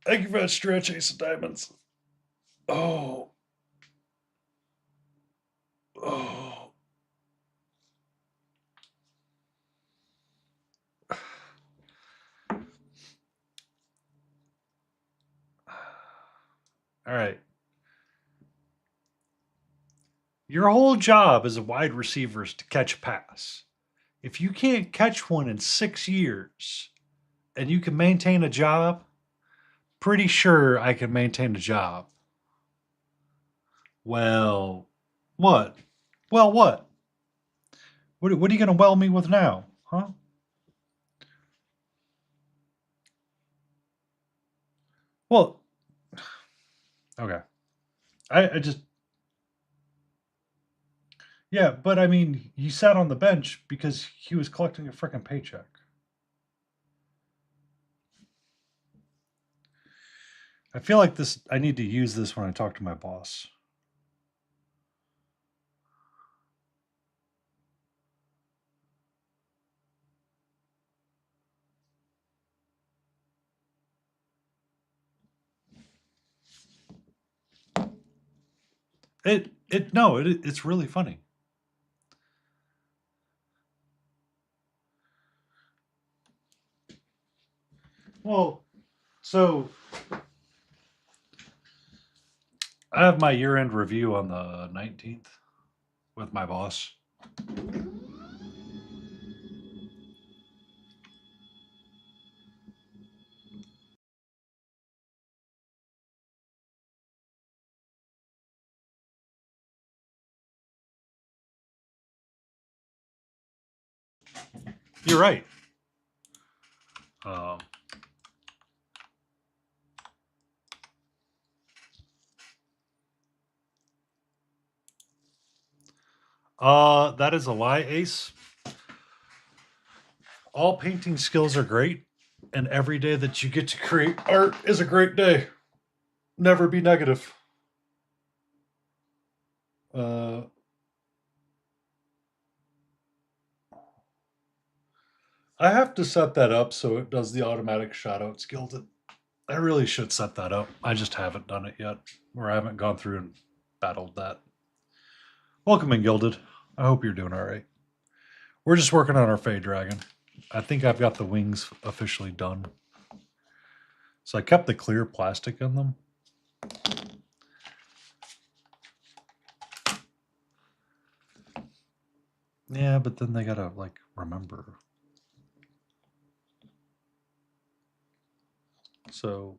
Thank you for that stretch, Ace of Diamonds. Oh. Oh. All right. Your whole job as a wide receiver is to catch a pass. If you can't catch one in 6 years and you can maintain a job, pretty sure I can maintain a job. Well, what? Well, what? What are you going to well me with now? Huh? Well, okay. I just, yeah, but I mean, he sat on the bench because he was collecting a freaking paycheck. I feel like this, I need to use this when I talk to my boss. It's really funny. Well, so I have my year-end review on the 19th with my boss. You're right. That is a lie, Ace. All painting skills are great, and every day that you get to create art is a great day. Never be negative. I have to set that up so it does the automatic shoutouts, Gilded. I really should set that up. I just haven't done it yet, or I haven't gone through and battled that. Welcome in, Gilded. I hope you're doing all right. We're just working on our Fey Dragon. I think I've got the wings officially done. So I kept the clear plastic in them. Yeah, but then they gotta like remember. So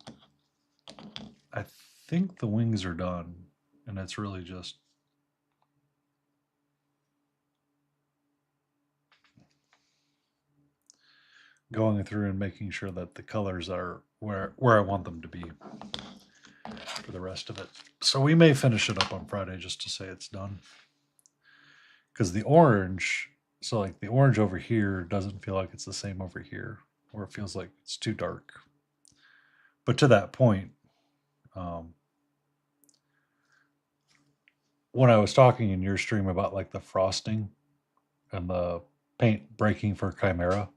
I think the wings are done, and it's really just going through and making sure that the colors are where I want them to be for the rest of it. So we may finish it up on Friday just to say it's done. Because the orange, so like the orange over here doesn't feel like it's the same over here, or it feels like it's too dark. But to that point, when I was talking in your stream about like the frosting and the paint breaking for Chimera,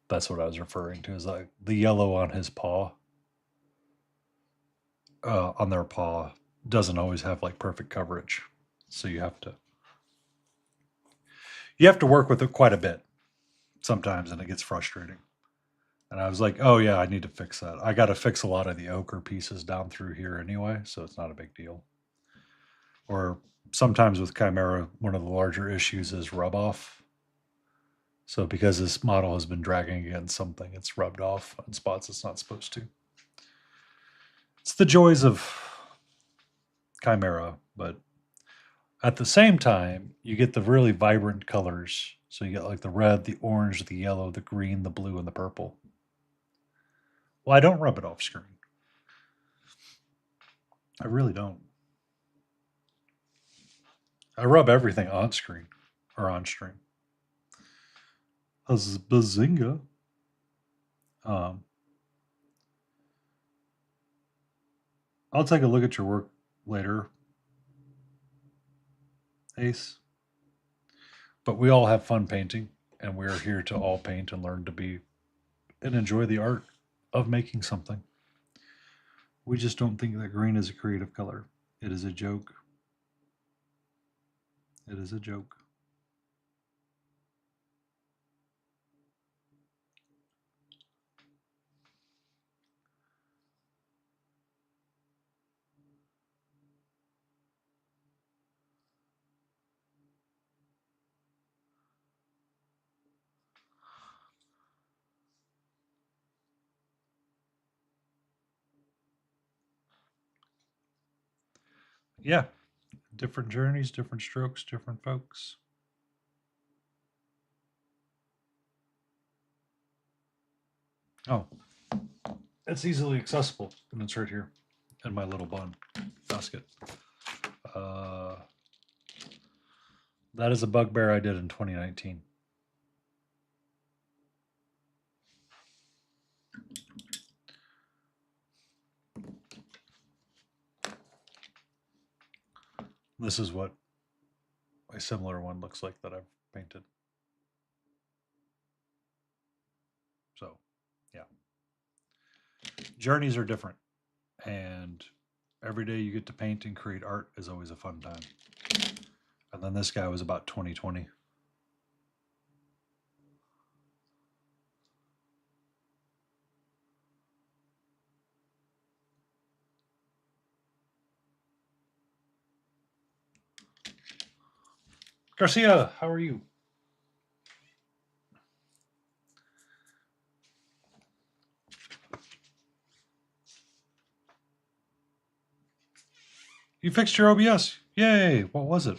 that's what I was referring to. Is like the yellow on his paw, on their paw, doesn't always have like perfect coverage, so you have to work with it quite a bit sometimes, and it gets frustrating. And I was like, oh yeah, I need to fix that. I got to fix a lot of the ochre pieces down through here anyway, so it's not a big deal. Or sometimes with Chimera, one of the larger issues is rub off. So because this model has been dragging against something, it's rubbed off in spots it's not supposed to. It's the joys of Chimera, but at the same time, you get the really vibrant colors. So you get like the red, the orange, the yellow, the green, the blue, and the purple. Well, I don't rub it off screen. I really don't. I rub everything on screen or on stream. Bazinga. Um, I'll take a look at your work later, Ace. But we all have fun painting, and we're here to all paint and learn to be and enjoy the art of making something. We just don't think that green is a creative color. It is a joke. It is a joke. Yeah, different journeys, different strokes, different folks. Oh, it's easily accessible, and it's right here in my little bun basket. Uh, that is a bugbear I did in 2019. This is what a similar one looks like that I've painted. So, yeah. Journeys are different, and every day you get to paint and create art is always a fun time. And then this guy was about 2020. Garcia, how are you? You fixed your OBS. Yay. What was it?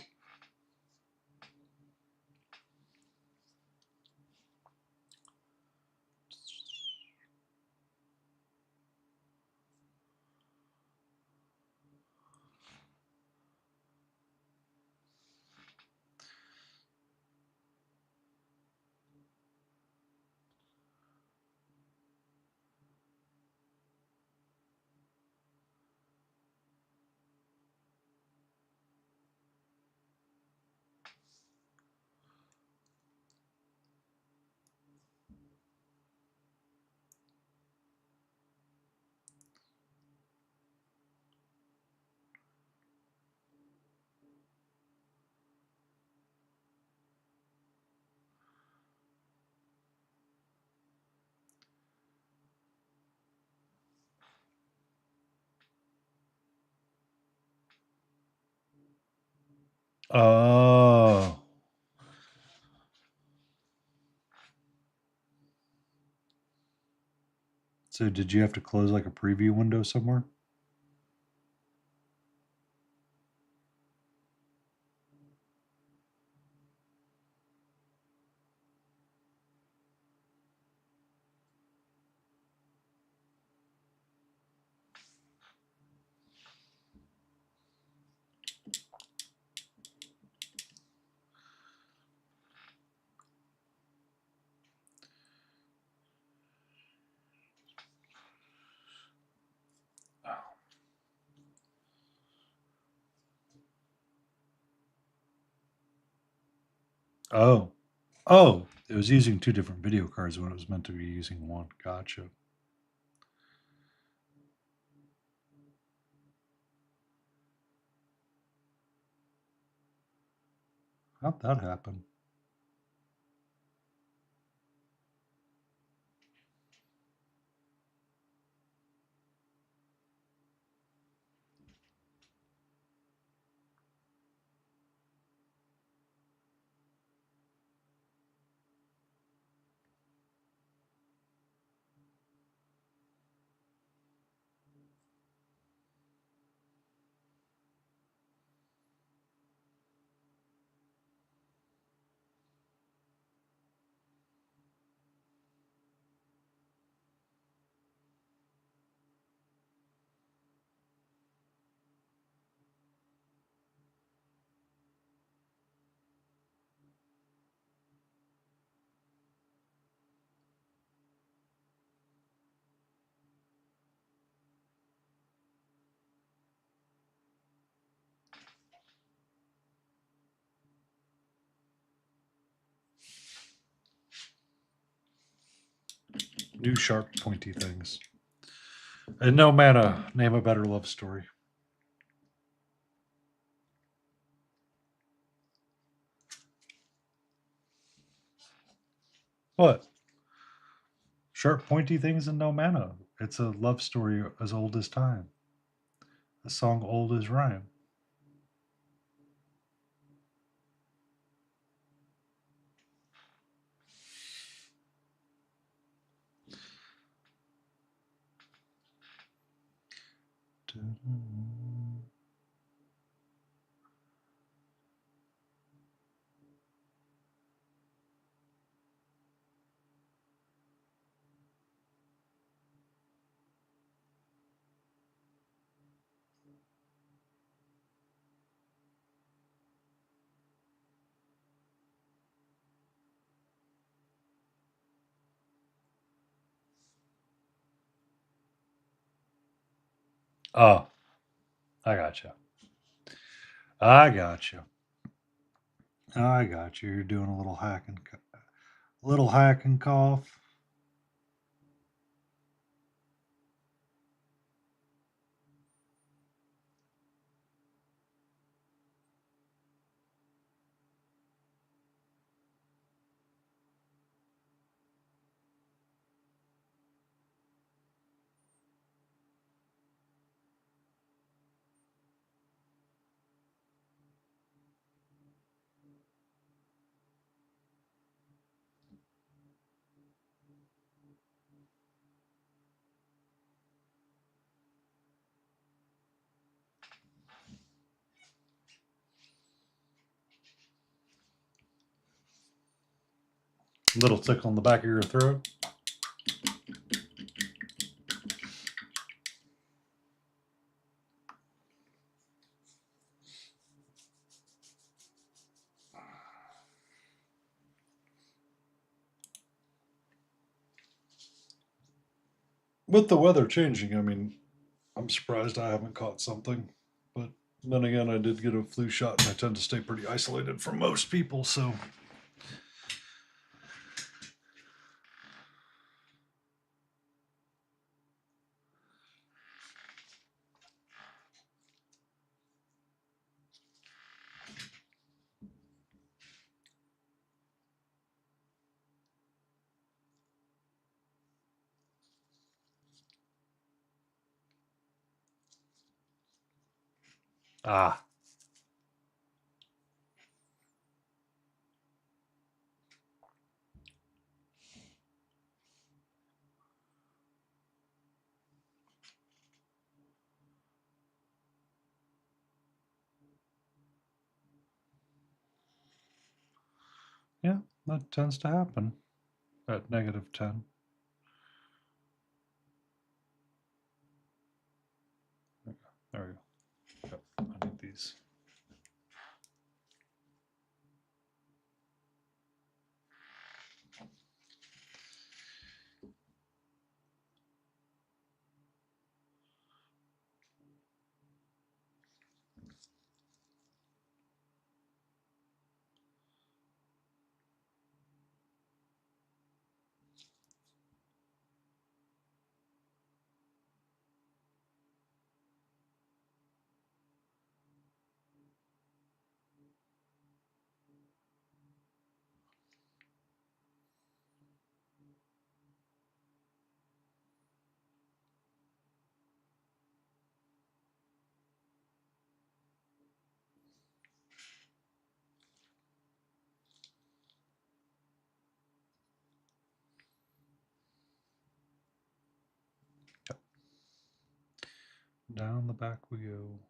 Oh. So did you have to close like a preview window somewhere? Oh. Oh, it was using two different video cards when it was meant to be using one. Gotcha. How'd that happen? New sharp pointy things. And no mana, name a better love story. What? Sharp pointy things and no mana. It's a love story as old as time. A song old as rhyme. Oh, I got you. I got you. I got you. You're doing a little hack and cough. Little tickle in the back of your throat. With the weather changing, I mean, I'm surprised I haven't caught something. But then again, I did get a flu shot and I tend to stay pretty isolated from most people, so. Ah. That tends to happen at -10. There we go. Yep, I need these. Yep. Down the back we go.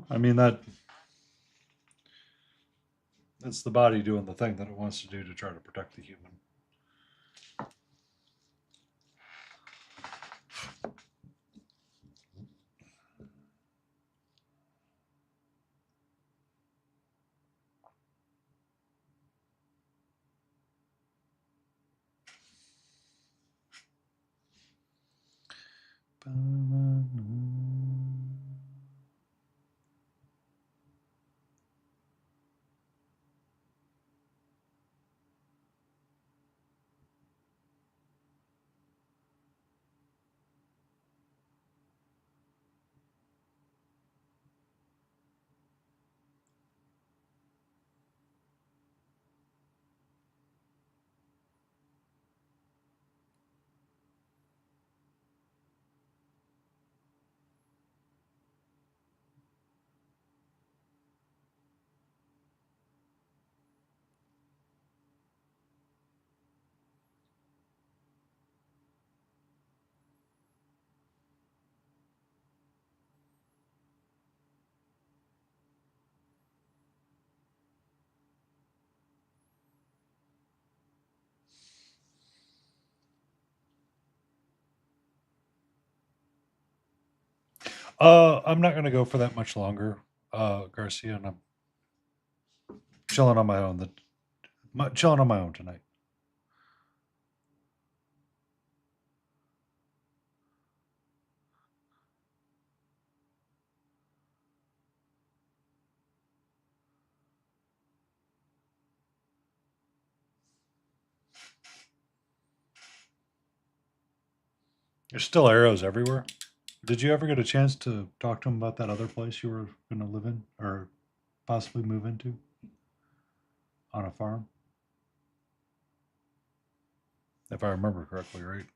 I mean that's the body doing the thing that it wants to do to try to protect the human. I'm not gonna go for that much longer, Garcia, and I'm chilling on my own. Chilling on my own tonight. There's still arrows everywhere. Did you ever get a chance to talk to him about that other place you were going to live in or possibly move into on a farm? If I remember correctly, right?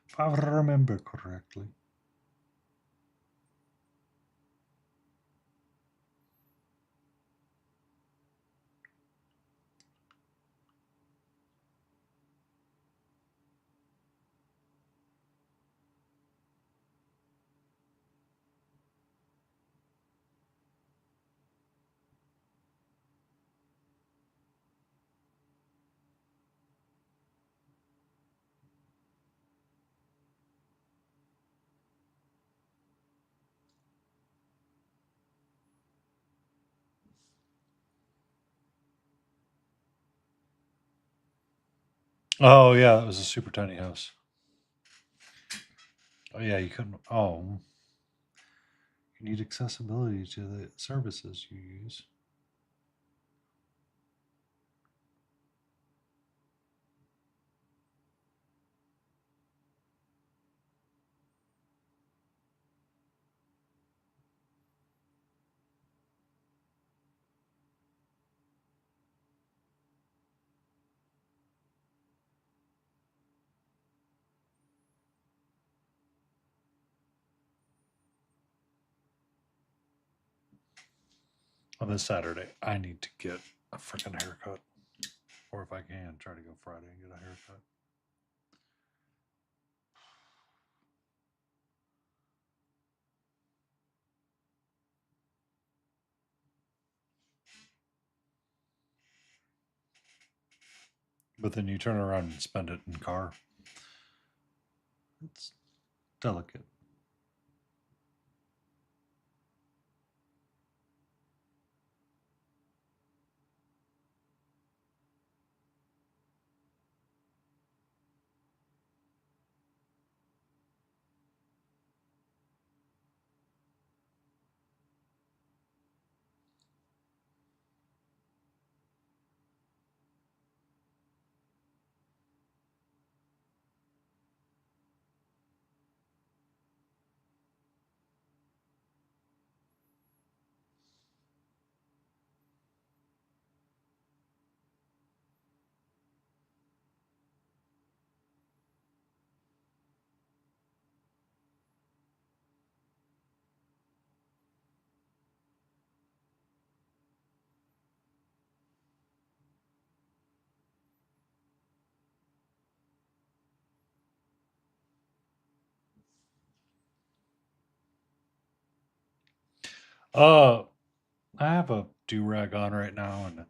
If I remember correctly. Oh yeah, that was a super tiny house. Oh yeah, you couldn't. Oh, you need accessibility to the services you use. On this Saturday, I need to get a freaking haircut. Or if I can, try to go Friday and get a haircut. But then you turn around and spend it in car. It's delicate. I have a do-rag on right now, and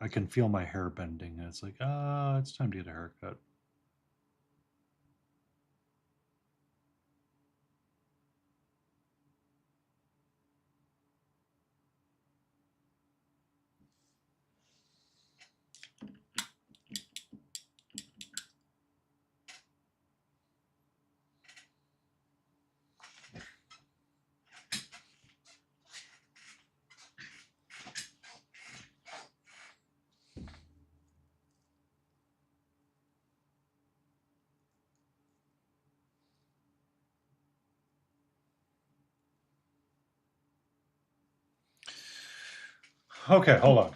I can feel my hair bending. It's like, it's time to get a haircut. Okay, hold on.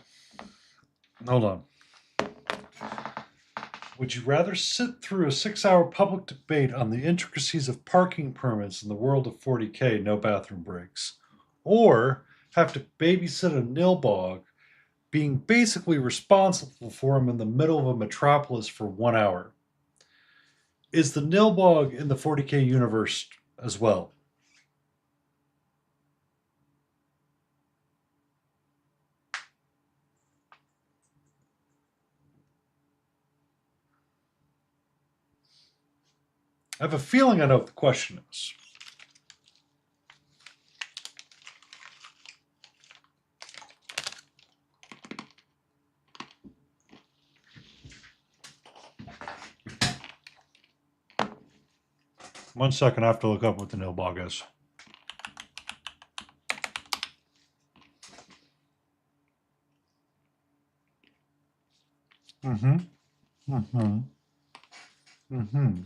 Hold on. Would you rather sit through a 6-hour public debate on the intricacies of parking permits in the world of 40K, no bathroom breaks, or have to babysit a nilbog, being basically responsible for him in the middle of a metropolis for 1 hour? Is the nilbog in the 40K universe as well? I have a feeling I know what the question is. One second, I have to look up what the nilbog is. Mm-hmm. Mm-hmm. Mm-hmm.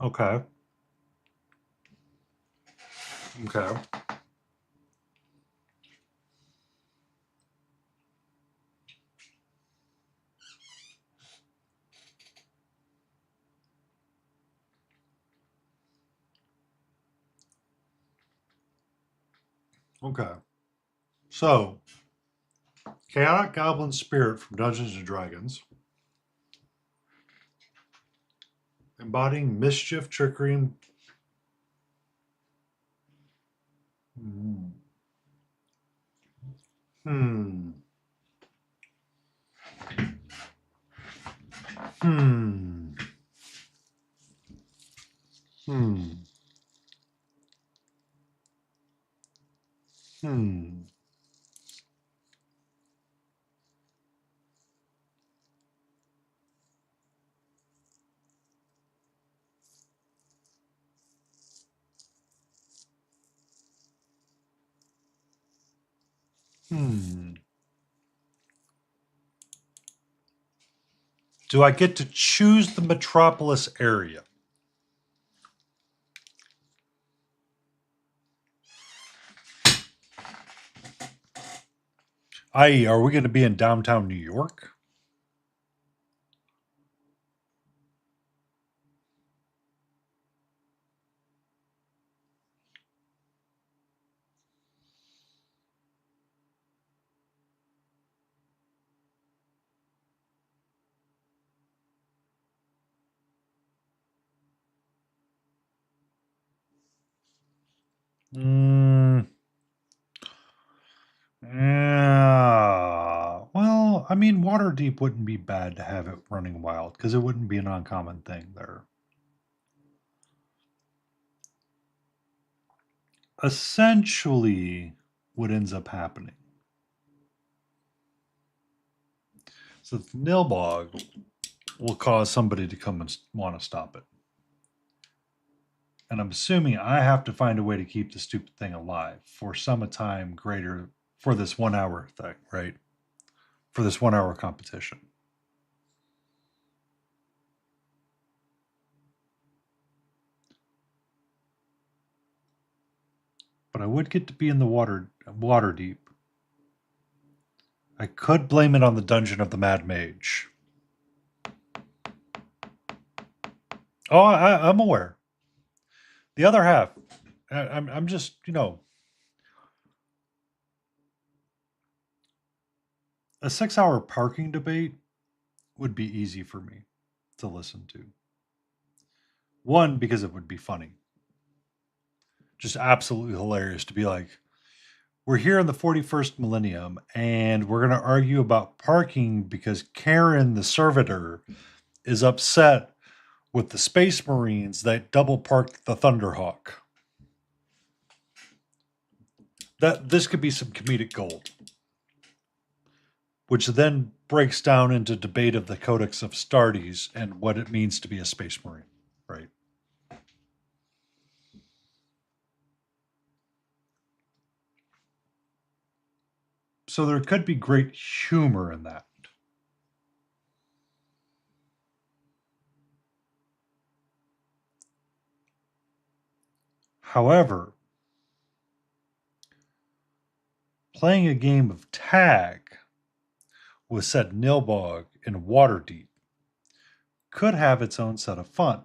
Okay. Okay. Okay. So, Chaotic Goblin Spirit from Dungeons and Dragons, embodying mischief, trickery, and hmm. Hmm. Hmm. Hmm. Hmm. Do I get to choose the metropolis area? I.e., are we going to be in downtown New York? Yeah. Well, I mean, Waterdeep wouldn't be bad to have it running wild because it wouldn't be an uncommon thing there. Essentially, what ends up happening. So the Nilbog will cause somebody to come and want to stop it. And I'm assuming I have to find a way to keep the stupid thing alive for some time greater for this 1 hour thing, right? For this 1 hour competition. But I would get to be in the water deep. I could blame it on the Dungeon of the Mad Mage. Oh, I'm aware. The other half, I'm just, a 6 hour parking debate would be easy for me to listen to. One, because it would be funny. Just absolutely hilarious to be like, we're here in the 41st millennium and we're going to argue about parking because Karen, the servitor, is upset with the Space Marines that double parked the Thunderhawk. This could be some comedic gold, which then breaks down into debate of the Codex of Astartes and what it means to be a Space Marine, right? So there could be great humor in that. However, playing a game of tag with said Nilbog in Waterdeep could have its own set of fun.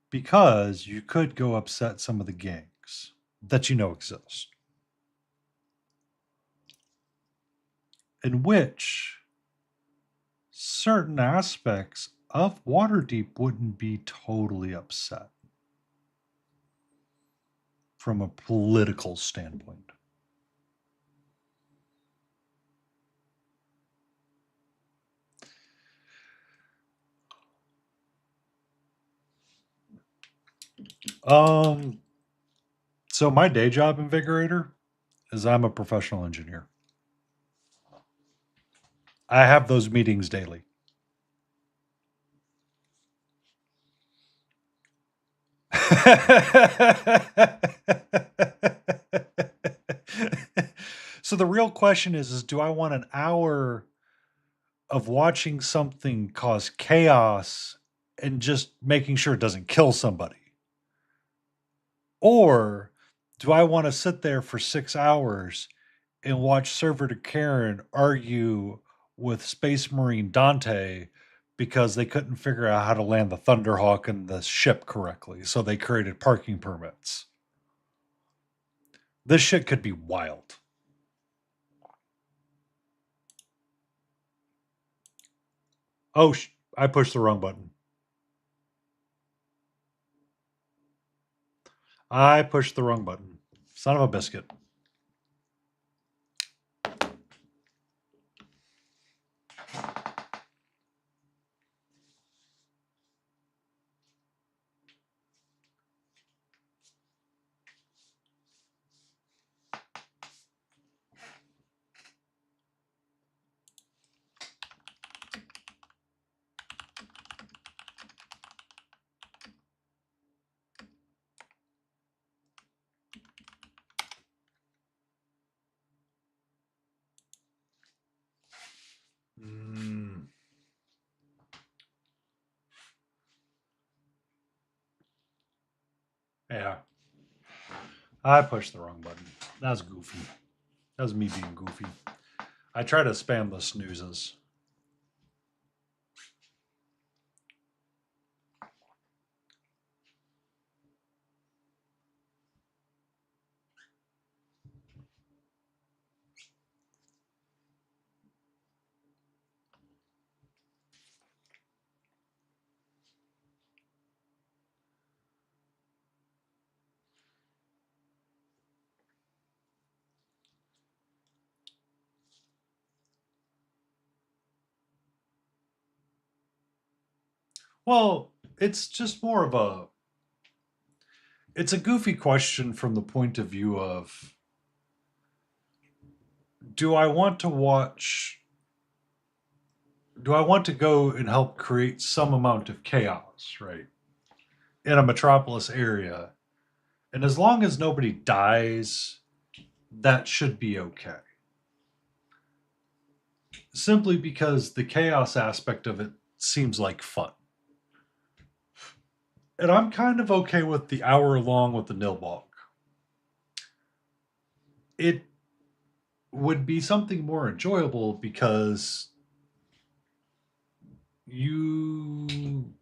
Because you could go upset some of the gangs that you know exist. In which certain aspects of Waterdeep wouldn't be totally upset from a political standpoint. So my day job, Invigorator, is I'm a professional engineer. I have those meetings daily. So the real question is do I want an hour of watching something cause chaos and just making sure it doesn't kill somebody? Or do I want to sit there for 6 hours and watch Servitor Karen argue with Space Marine Dante because they couldn't figure out how to land the Thunderhawk and the ship correctly, so they created parking permits? This shit could be wild. Oh, I pushed the wrong button. I pushed the wrong button. Son of a biscuit. Yeah. I pushed the wrong button. That was goofy. That was me being goofy. I try to spam the snoozes. Well, it's just more of a... It's a goofy question from the point of view of, do I want to watch... Do I want to go and help create some amount of chaos, right? In a metropolis area. And as long as nobody dies, that should be okay. Simply because the chaos aspect of it seems like fun. And I'm kind of okay with the hour long with the Nilbog. It would be something more enjoyable because you...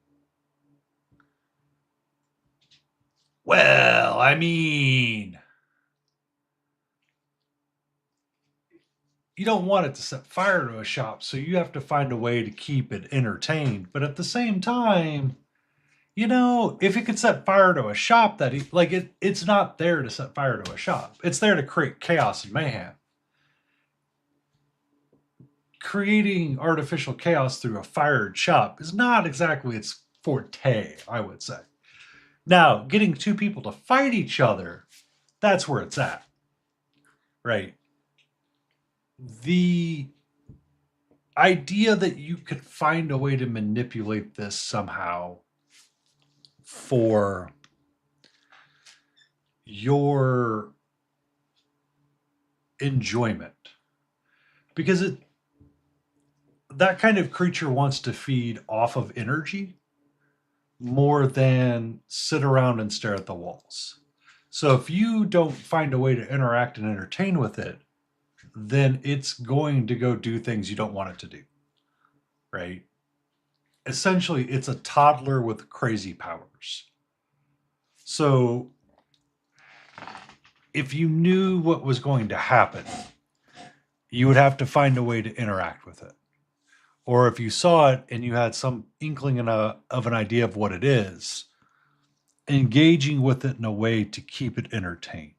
Well, I mean... You don't want it to set fire to a shop, so you have to find a way to keep it entertained. But at the same time, you know, if it could set fire to a shop, it's not there to set fire to a shop. It's there to create chaos and mayhem. Creating artificial chaos through a fired shop is not exactly its forte, I would say. Now, getting two people to fight each other, that's where it's at. Right? The idea that you could find a way to manipulate this somehow for your enjoyment, because that kind of creature wants to feed off of energy more than sit around and stare at the walls. So if you don't find a way to interact and entertain with it, then it's going to go do things you don't want it to do, right? Essentially, it's a toddler with crazy powers. So if you knew what was going to happen, you would have to find a way to interact with it. Or if you saw it and you had some inkling of an idea of what it is, engaging with it in a way to keep it entertained,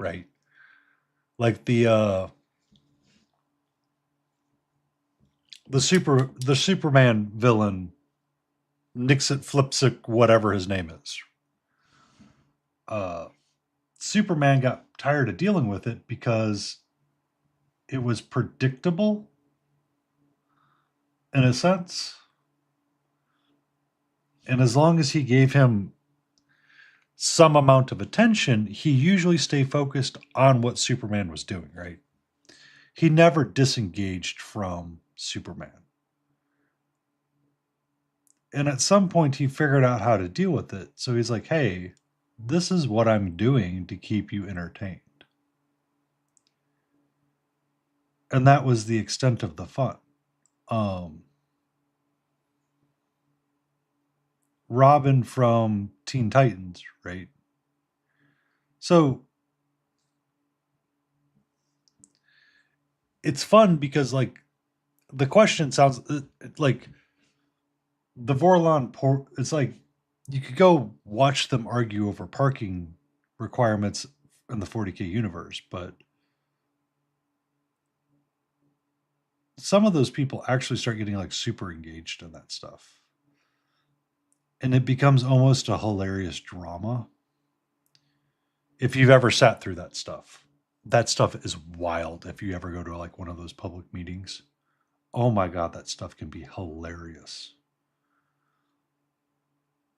right? Like the Superman villain, Nixit Flipsic, whatever his name is. Superman got tired of dealing with it because it was predictable in a sense. And as long as he gave him some amount of attention, he usually stayed focused on what Superman was doing, right? He never disengaged from Superman. And at some point he figured out how to deal with it. So he's like, hey, this is what I'm doing to keep you entertained. And that was the extent of the fun. Robin from Teen Titans, right? So it's fun because, like, the question sounds like the Vorlon it's like you could go watch them argue over parking requirements in the 40K universe, but some of those people actually start getting like super engaged in that stuff. And it becomes almost a hilarious drama. If you've ever sat through that stuff is wild. If you ever go to like one of those public meetings, oh my God, that stuff can be hilarious.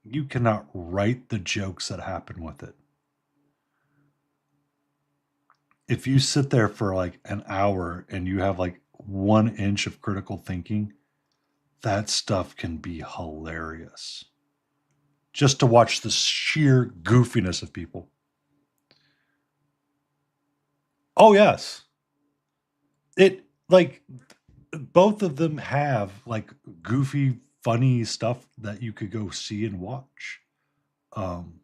You cannot write the jokes that happen with it. If you sit there for like an hour and you have like 1 inch of critical thinking, that stuff can be hilarious. just to watch the sheer goofiness of people. Oh, yes. It, like, both of them have, like, goofy, funny stuff that you could go see and watch. And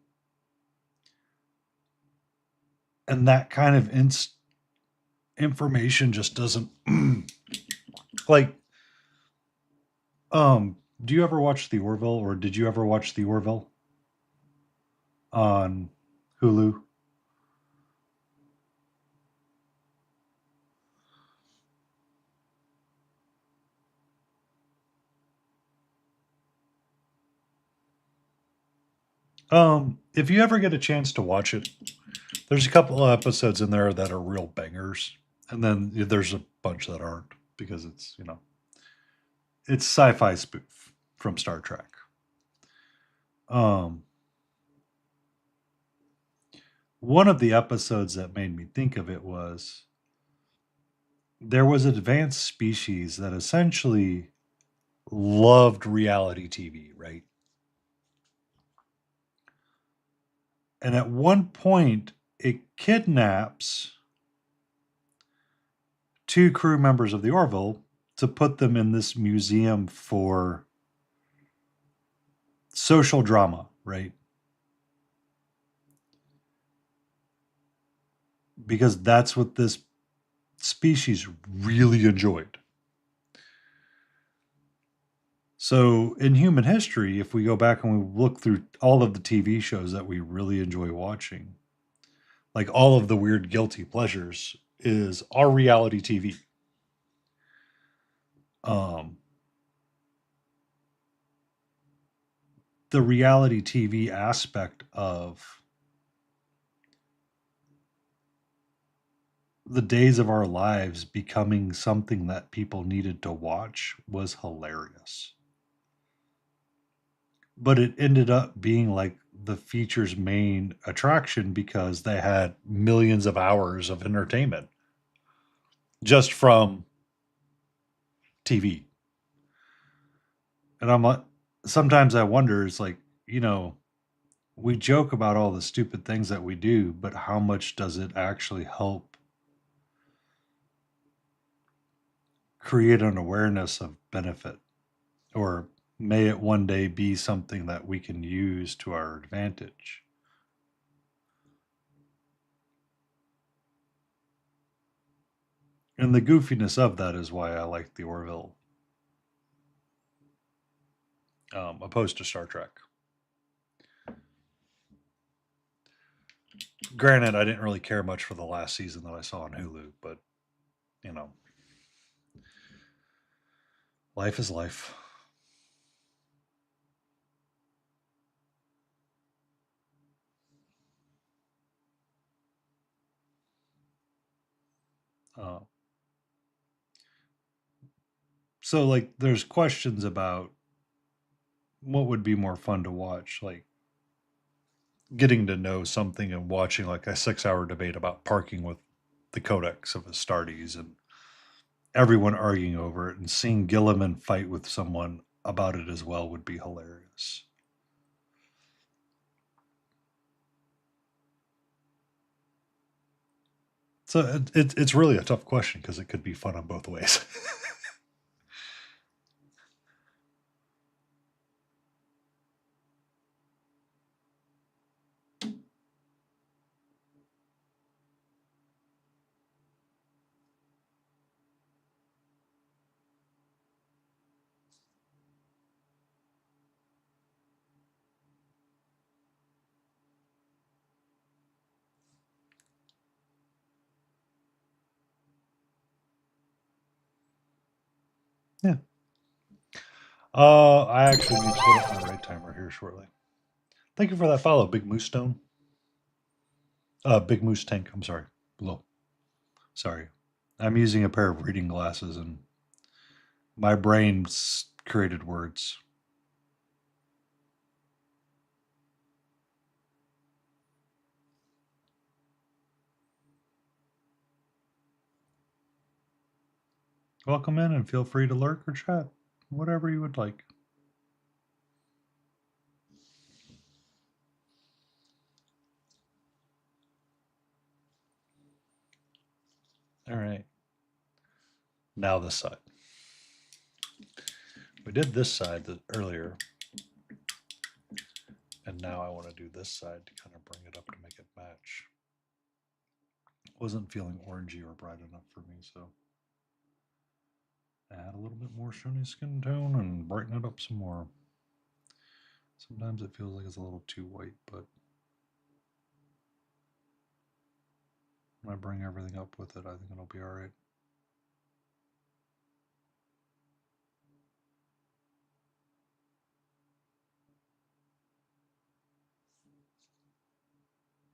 that kind of information just doesn't, like, do you ever watch The Orville, or did you ever watch The Orville on Hulu? If you ever get a chance to watch it, there's a couple of episodes in there that are real bangers, and then there's a bunch that aren't, because it's, it's sci-fi spoof from Star Trek. One of the episodes that made me think of it was there was an advanced species that essentially loved reality TV, right? And at one point, it kidnaps two crew members of the Orville to put them in this museum for social drama, right? Because that's what this species really enjoyed. So, in human history, if we go back and we look through all of the TV shows that we really enjoy watching, like all of the weird guilty pleasures, is our reality TV. The reality TV aspect of the days of our lives becoming something that people needed to watch was hilarious. But it ended up being like the feature's main attraction because they had millions of hours of entertainment just from TV. And I'm like, sometimes I wonder, it's like, we joke about all the stupid things that we do, but how much does it actually help create an awareness of benefit? Or may it one day be something that we can use to our advantage? And the goofiness of that is why I like the Orville, opposed to Star Trek. Granted, I didn't really care much for the last season that I saw on Hulu, but life is life. Uh, so, like, there's questions about what would be more fun to watch, like getting to know something and watching like a 6-hour debate about parking with the Codex of Astartes and everyone arguing over it, and seeing Gilliman fight with someone about it as well would be hilarious. So it's really a tough question because it could be fun on both ways. Yeah. I actually need to put up my right timer here shortly. Thank you for that follow, Big Moose Stone. Big Moose Tank. I'm sorry. Low. Sorry. I'm using a pair of reading glasses and my brain's created words. Welcome in and feel free to lurk or chat. Whatever you would like. All right. Now this side. We did this side earlier. And now I want to do this side to kind of bring it up to make it match. Wasn't feeling orangey or bright enough for me, so add a little bit more shiny skin tone and brighten it up some more. Sometimes it feels like it's a little too white, but when I bring everything up with it, I think it'll be all right.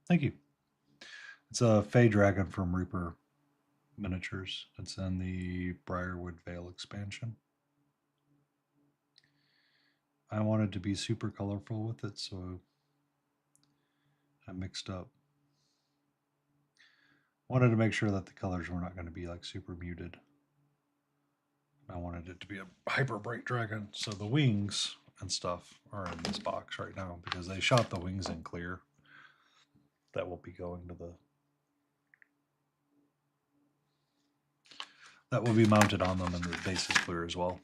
Thank you. It's a Fey Dragon from Reaper Miniatures. It's in the Briarwood Vale expansion. I wanted to be super colorful with it, so I mixed up. Wanted to make sure that the colors were not going to be like super muted. I wanted it to be a hyper bright dragon, so the wings and stuff are in this box right now because they shot the wings in clear. That will be going to the... That will be mounted on them, and the base is clear as well.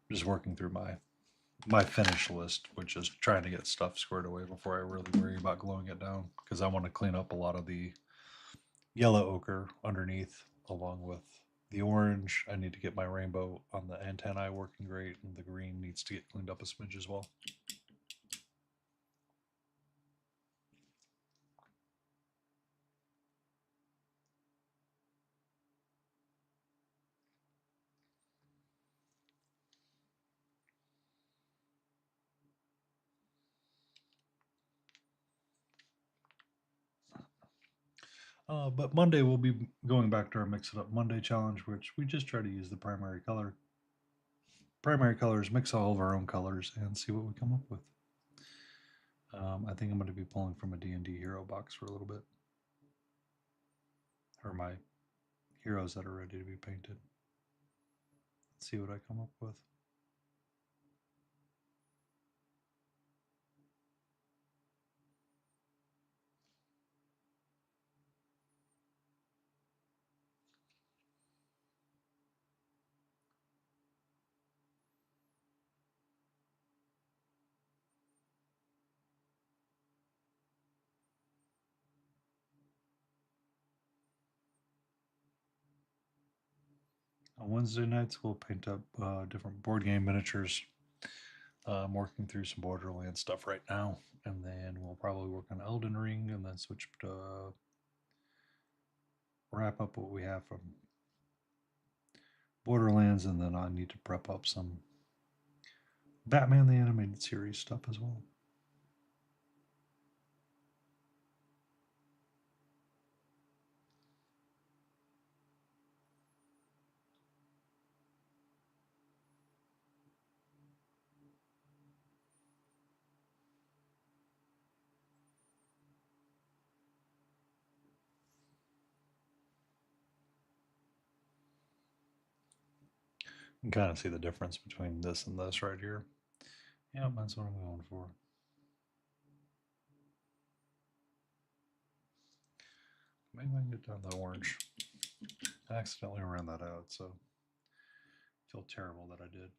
Just working through my finish list, which is trying to get stuff squared away before I really worry about gluing it down, because I want to clean up a lot of the yellow ochre underneath along with the orange. I need to get my rainbow on the antennae working great, and the green needs to get cleaned up a smidge as well. But Monday we'll be going back to our Mix It Up Monday challenge, which we just try to use the primary colors, mix all of our own colors, and see what we come up with. I think I'm going to be pulling from a D&D hero box for a little bit, or my heroes that are ready to be painted. Let's see what I come up with. On Wednesday nights, we'll paint up different board game miniatures. I'm working through some Borderlands stuff right now, and then we'll probably work on Elden Ring, and then switch to wrap up what we have from Borderlands, and then I need to prep up some Batman the Animated Series stuff as well. You can kind of see the difference between this and this right here. Yeah, that's what I'm going for. Maybe I can get down the orange. I accidentally ran that out, so I feel terrible that I did.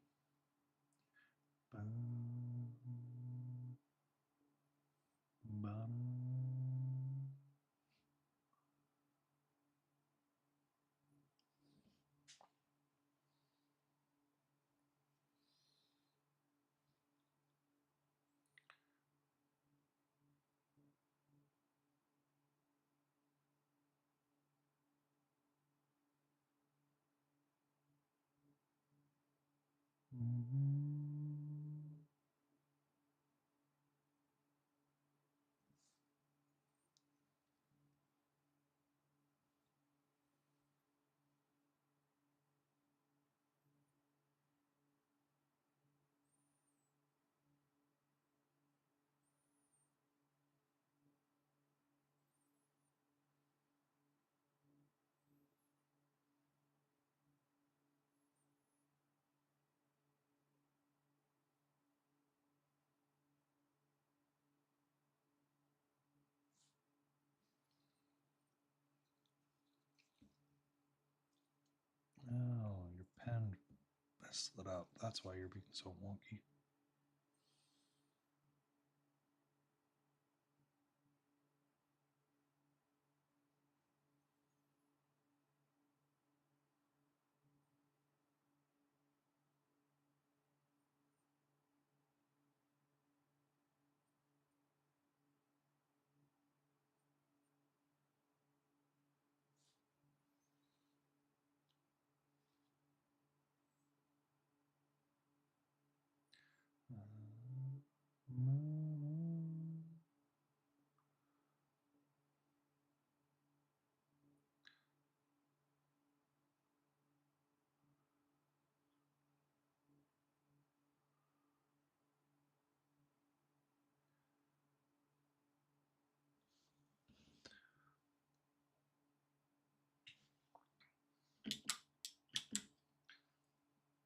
slid out. That's why you're being so wonky.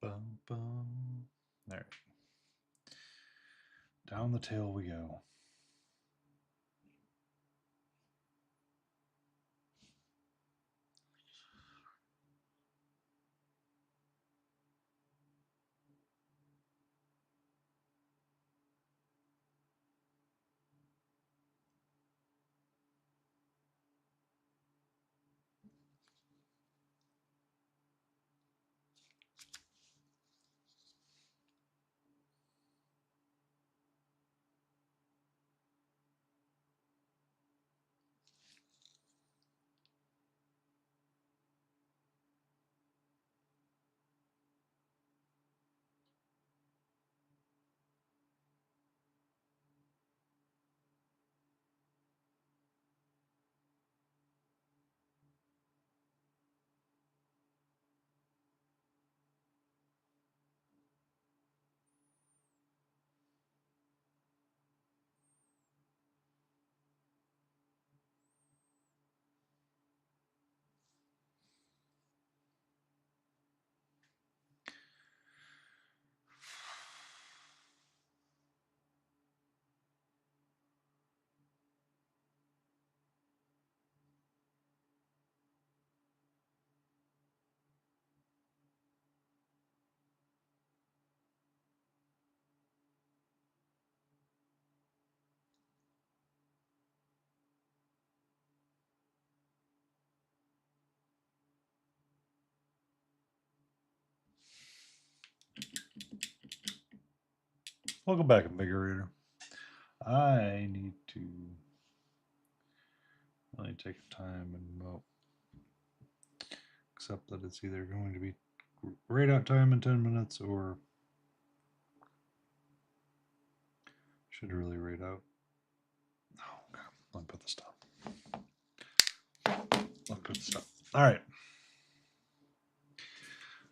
Bum, bum. All right. Down the tail we go. Welcome back, Invigorator. I need to really take time and well, accept that it's either going to be right out time in 10 minutes or should really rate out. Oh, okay. Let me put this down. Let me put this down. All right.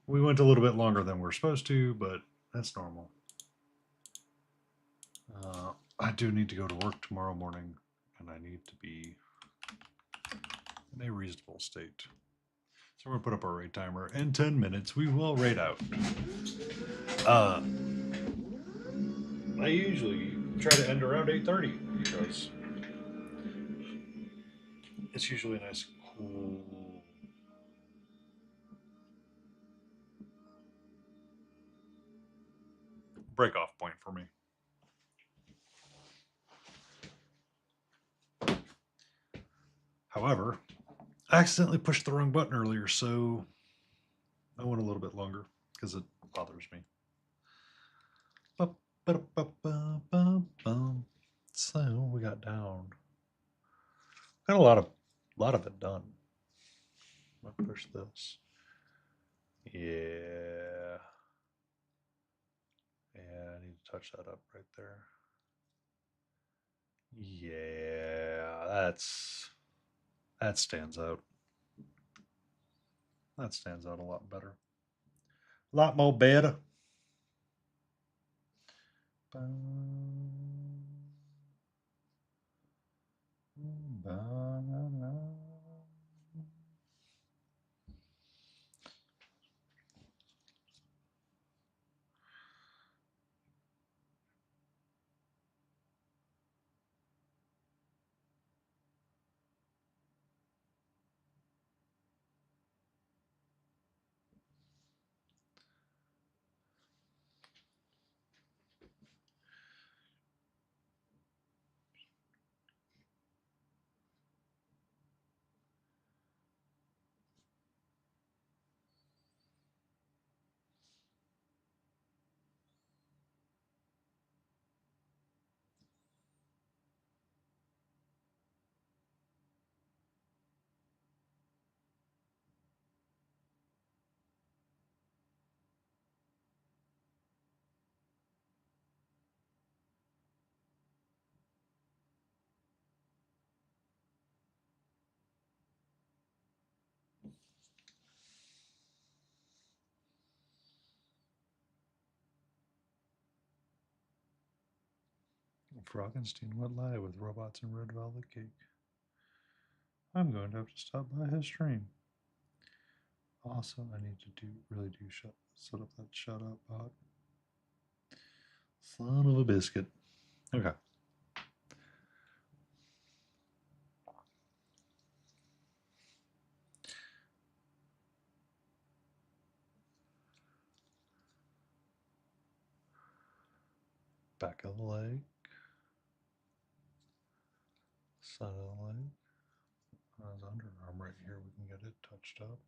We went a little bit longer than we're supposed to, but that's normal. I do need to go to work tomorrow morning, and I need to be in a reasonable state. So we're going to put up our rate timer. In 10 minutes, we will rate out. I usually try to end around 8:30 because it's usually a nice, cool break off point for me. However, I accidentally pushed the wrong button earlier, so I went a little bit longer because it bothers me. So we got down. Got a lot of it done. I'm gonna push this. Yeah. Yeah, I need to touch that up right there. Yeah, that stands out. That stands out a lot better. A lot more better. Froggenstein went live with robots and red velvet cake. I'm going to have to stop by his stream. Also, I need to set up that shut up bot. Son of a biscuit. Okay. Back of the leg. Side of the leg. His underarm right here. We can get it touched up.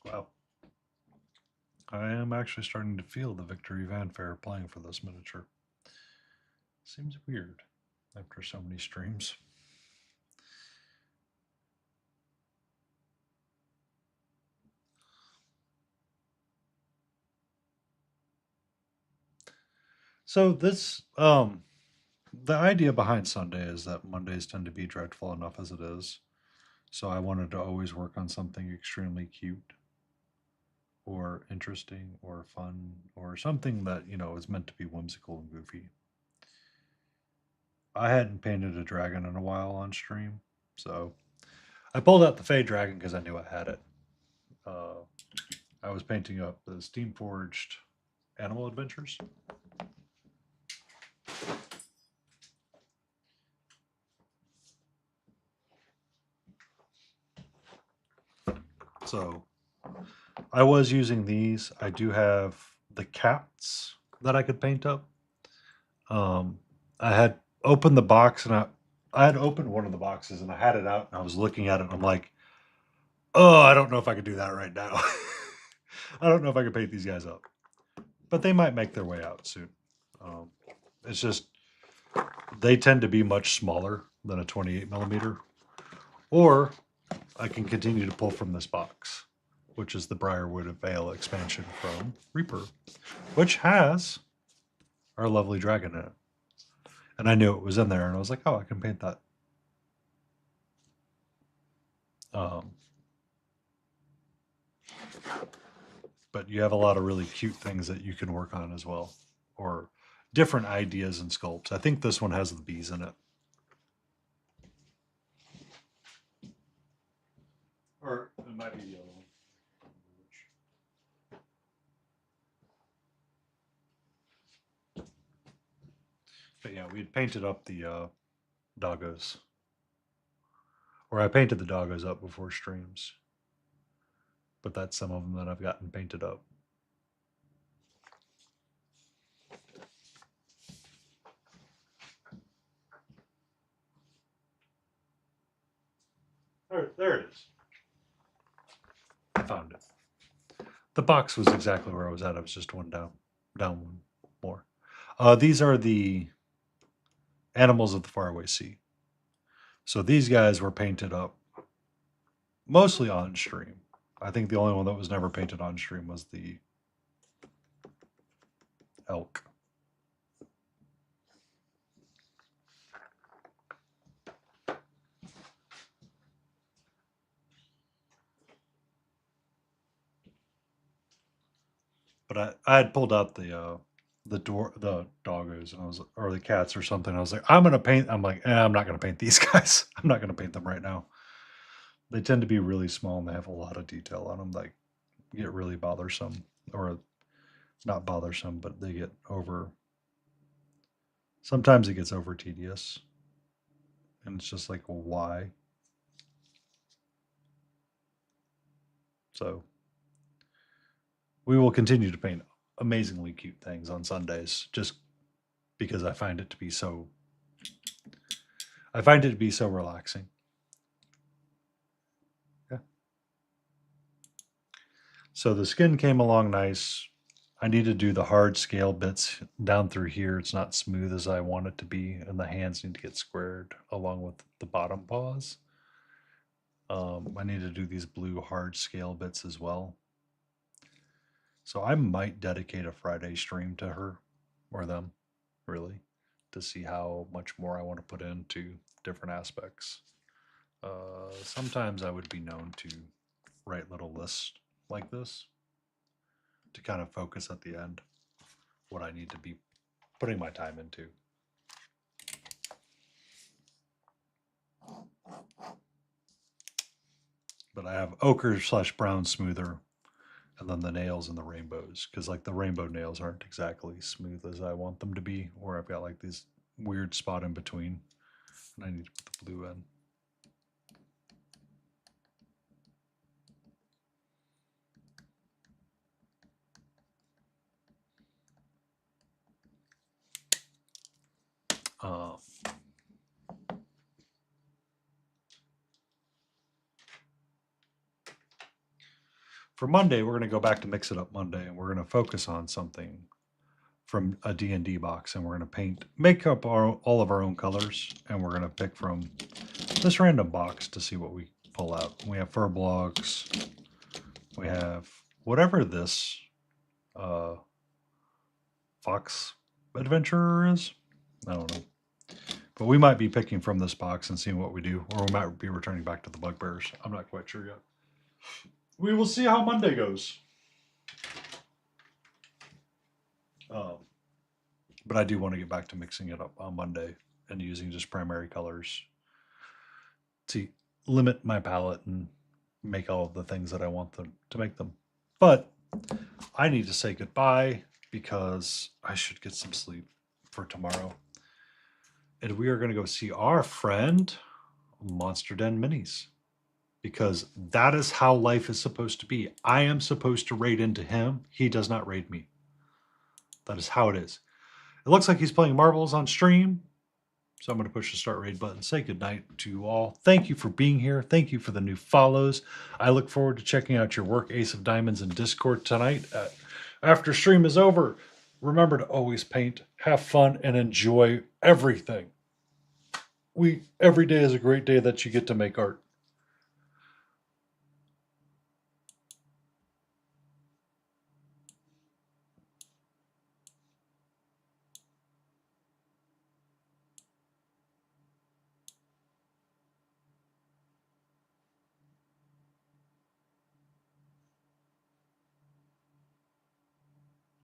Wow. I am actually starting to feel the victory fanfare playing for this miniature. Seems weird after so many streams. So this the idea behind Sunday is that Mondays tend to be dreadful enough as it is. So I wanted to always work on something extremely cute or interesting or fun or something that, is meant to be whimsical and goofy. I hadn't painted a dragon in a while on stream, so I pulled out the FEY dragon because I knew I had it. I was painting up the Steam Forged Animal Adventures. So I was using these. I do have the cats that I could paint up. I had opened the box and I had opened one of the boxes and I had it out and I was looking at it and I'm like, oh, I don't know if I could do that right now. I don't know if I could paint these guys up, but they might make their way out soon. It's just they tend to be much smaller than a 28 millimeter, or I can continue to pull from this box, which is the Briarwood of Vale expansion from Reaper, which has our lovely dragon in it. And I knew it was in there, and I was like, oh, I can paint that. But you have a lot of really cute things that you can work on as well, or different ideas and sculpts. I think this one has the bees in it. Or it might be the other one. we'd painted up the doggos. Or I painted the doggos up before streams. But that's some of them that I've gotten painted up. There it is. I found it. The box was exactly where I was at. I was just one down one more. These are the animals of the faraway sea. So these guys were painted up mostly on stream. I think the only one that was never painted on stream was the elk. But I had pulled out the doggos and I was, or the cats or something. I was like, I'm not gonna paint these guys. I'm not gonna paint them right now. They tend to be really small and they have a lot of detail on them that get really bothersome, or not bothersome, but they get over. Sometimes it gets over tedious, and it's just like, well, why? So we will continue to paint amazingly cute things on Sundays, just because I find it to be so relaxing. Yeah. So the skin came along nice. I need to do the hard scale bits down through here. It's not smooth as I want it to be, and the hands need to get squared along with the bottom paws. I need to do these blue hard scale bits as well. So I might dedicate a Friday stream to her or them, really, to see how much more I want to put into different aspects. Sometimes I would be known to write little lists like this to kind of focus at the end what I need to be putting my time into. But I have ochre / brown smoother, and then the nails and the rainbows, because like the rainbow nails aren't exactly smooth as I want them to be, or I've got like this weird spot in between, and I need to put the blue in. For Monday, we're going to go back to Mix It Up Monday, and we're going to focus on something from a D&D box, and we're going to make up all of our own colors, and we're going to pick from this random box to see what we pull out. We have fur blocks. We have whatever this fox adventurer is. I don't know. But we might be picking from this box and seeing what we do, or we might be returning back to the bugbears. I'm not quite sure yet. We will see how Monday goes. But I do want to get back to mixing it up on Monday and using just primary colors to limit my palette and make all of the things that I want them to make them. But I need to say goodbye because I should get some sleep for tomorrow. And we are going to go see our friend Monster Den Minis, because that is how life is supposed to be. I am supposed to raid into him. He does not raid me. That is how it is. It looks like he's playing marbles on stream. So I'm going to push the start raid button. Say goodnight to you all. Thank you for being here. Thank you for the new follows. I look forward to checking out your work, Ace of Diamonds, in Discord tonight. After stream is over, remember to always paint, have fun, and enjoy everything. Every day is a great day that you get to make art.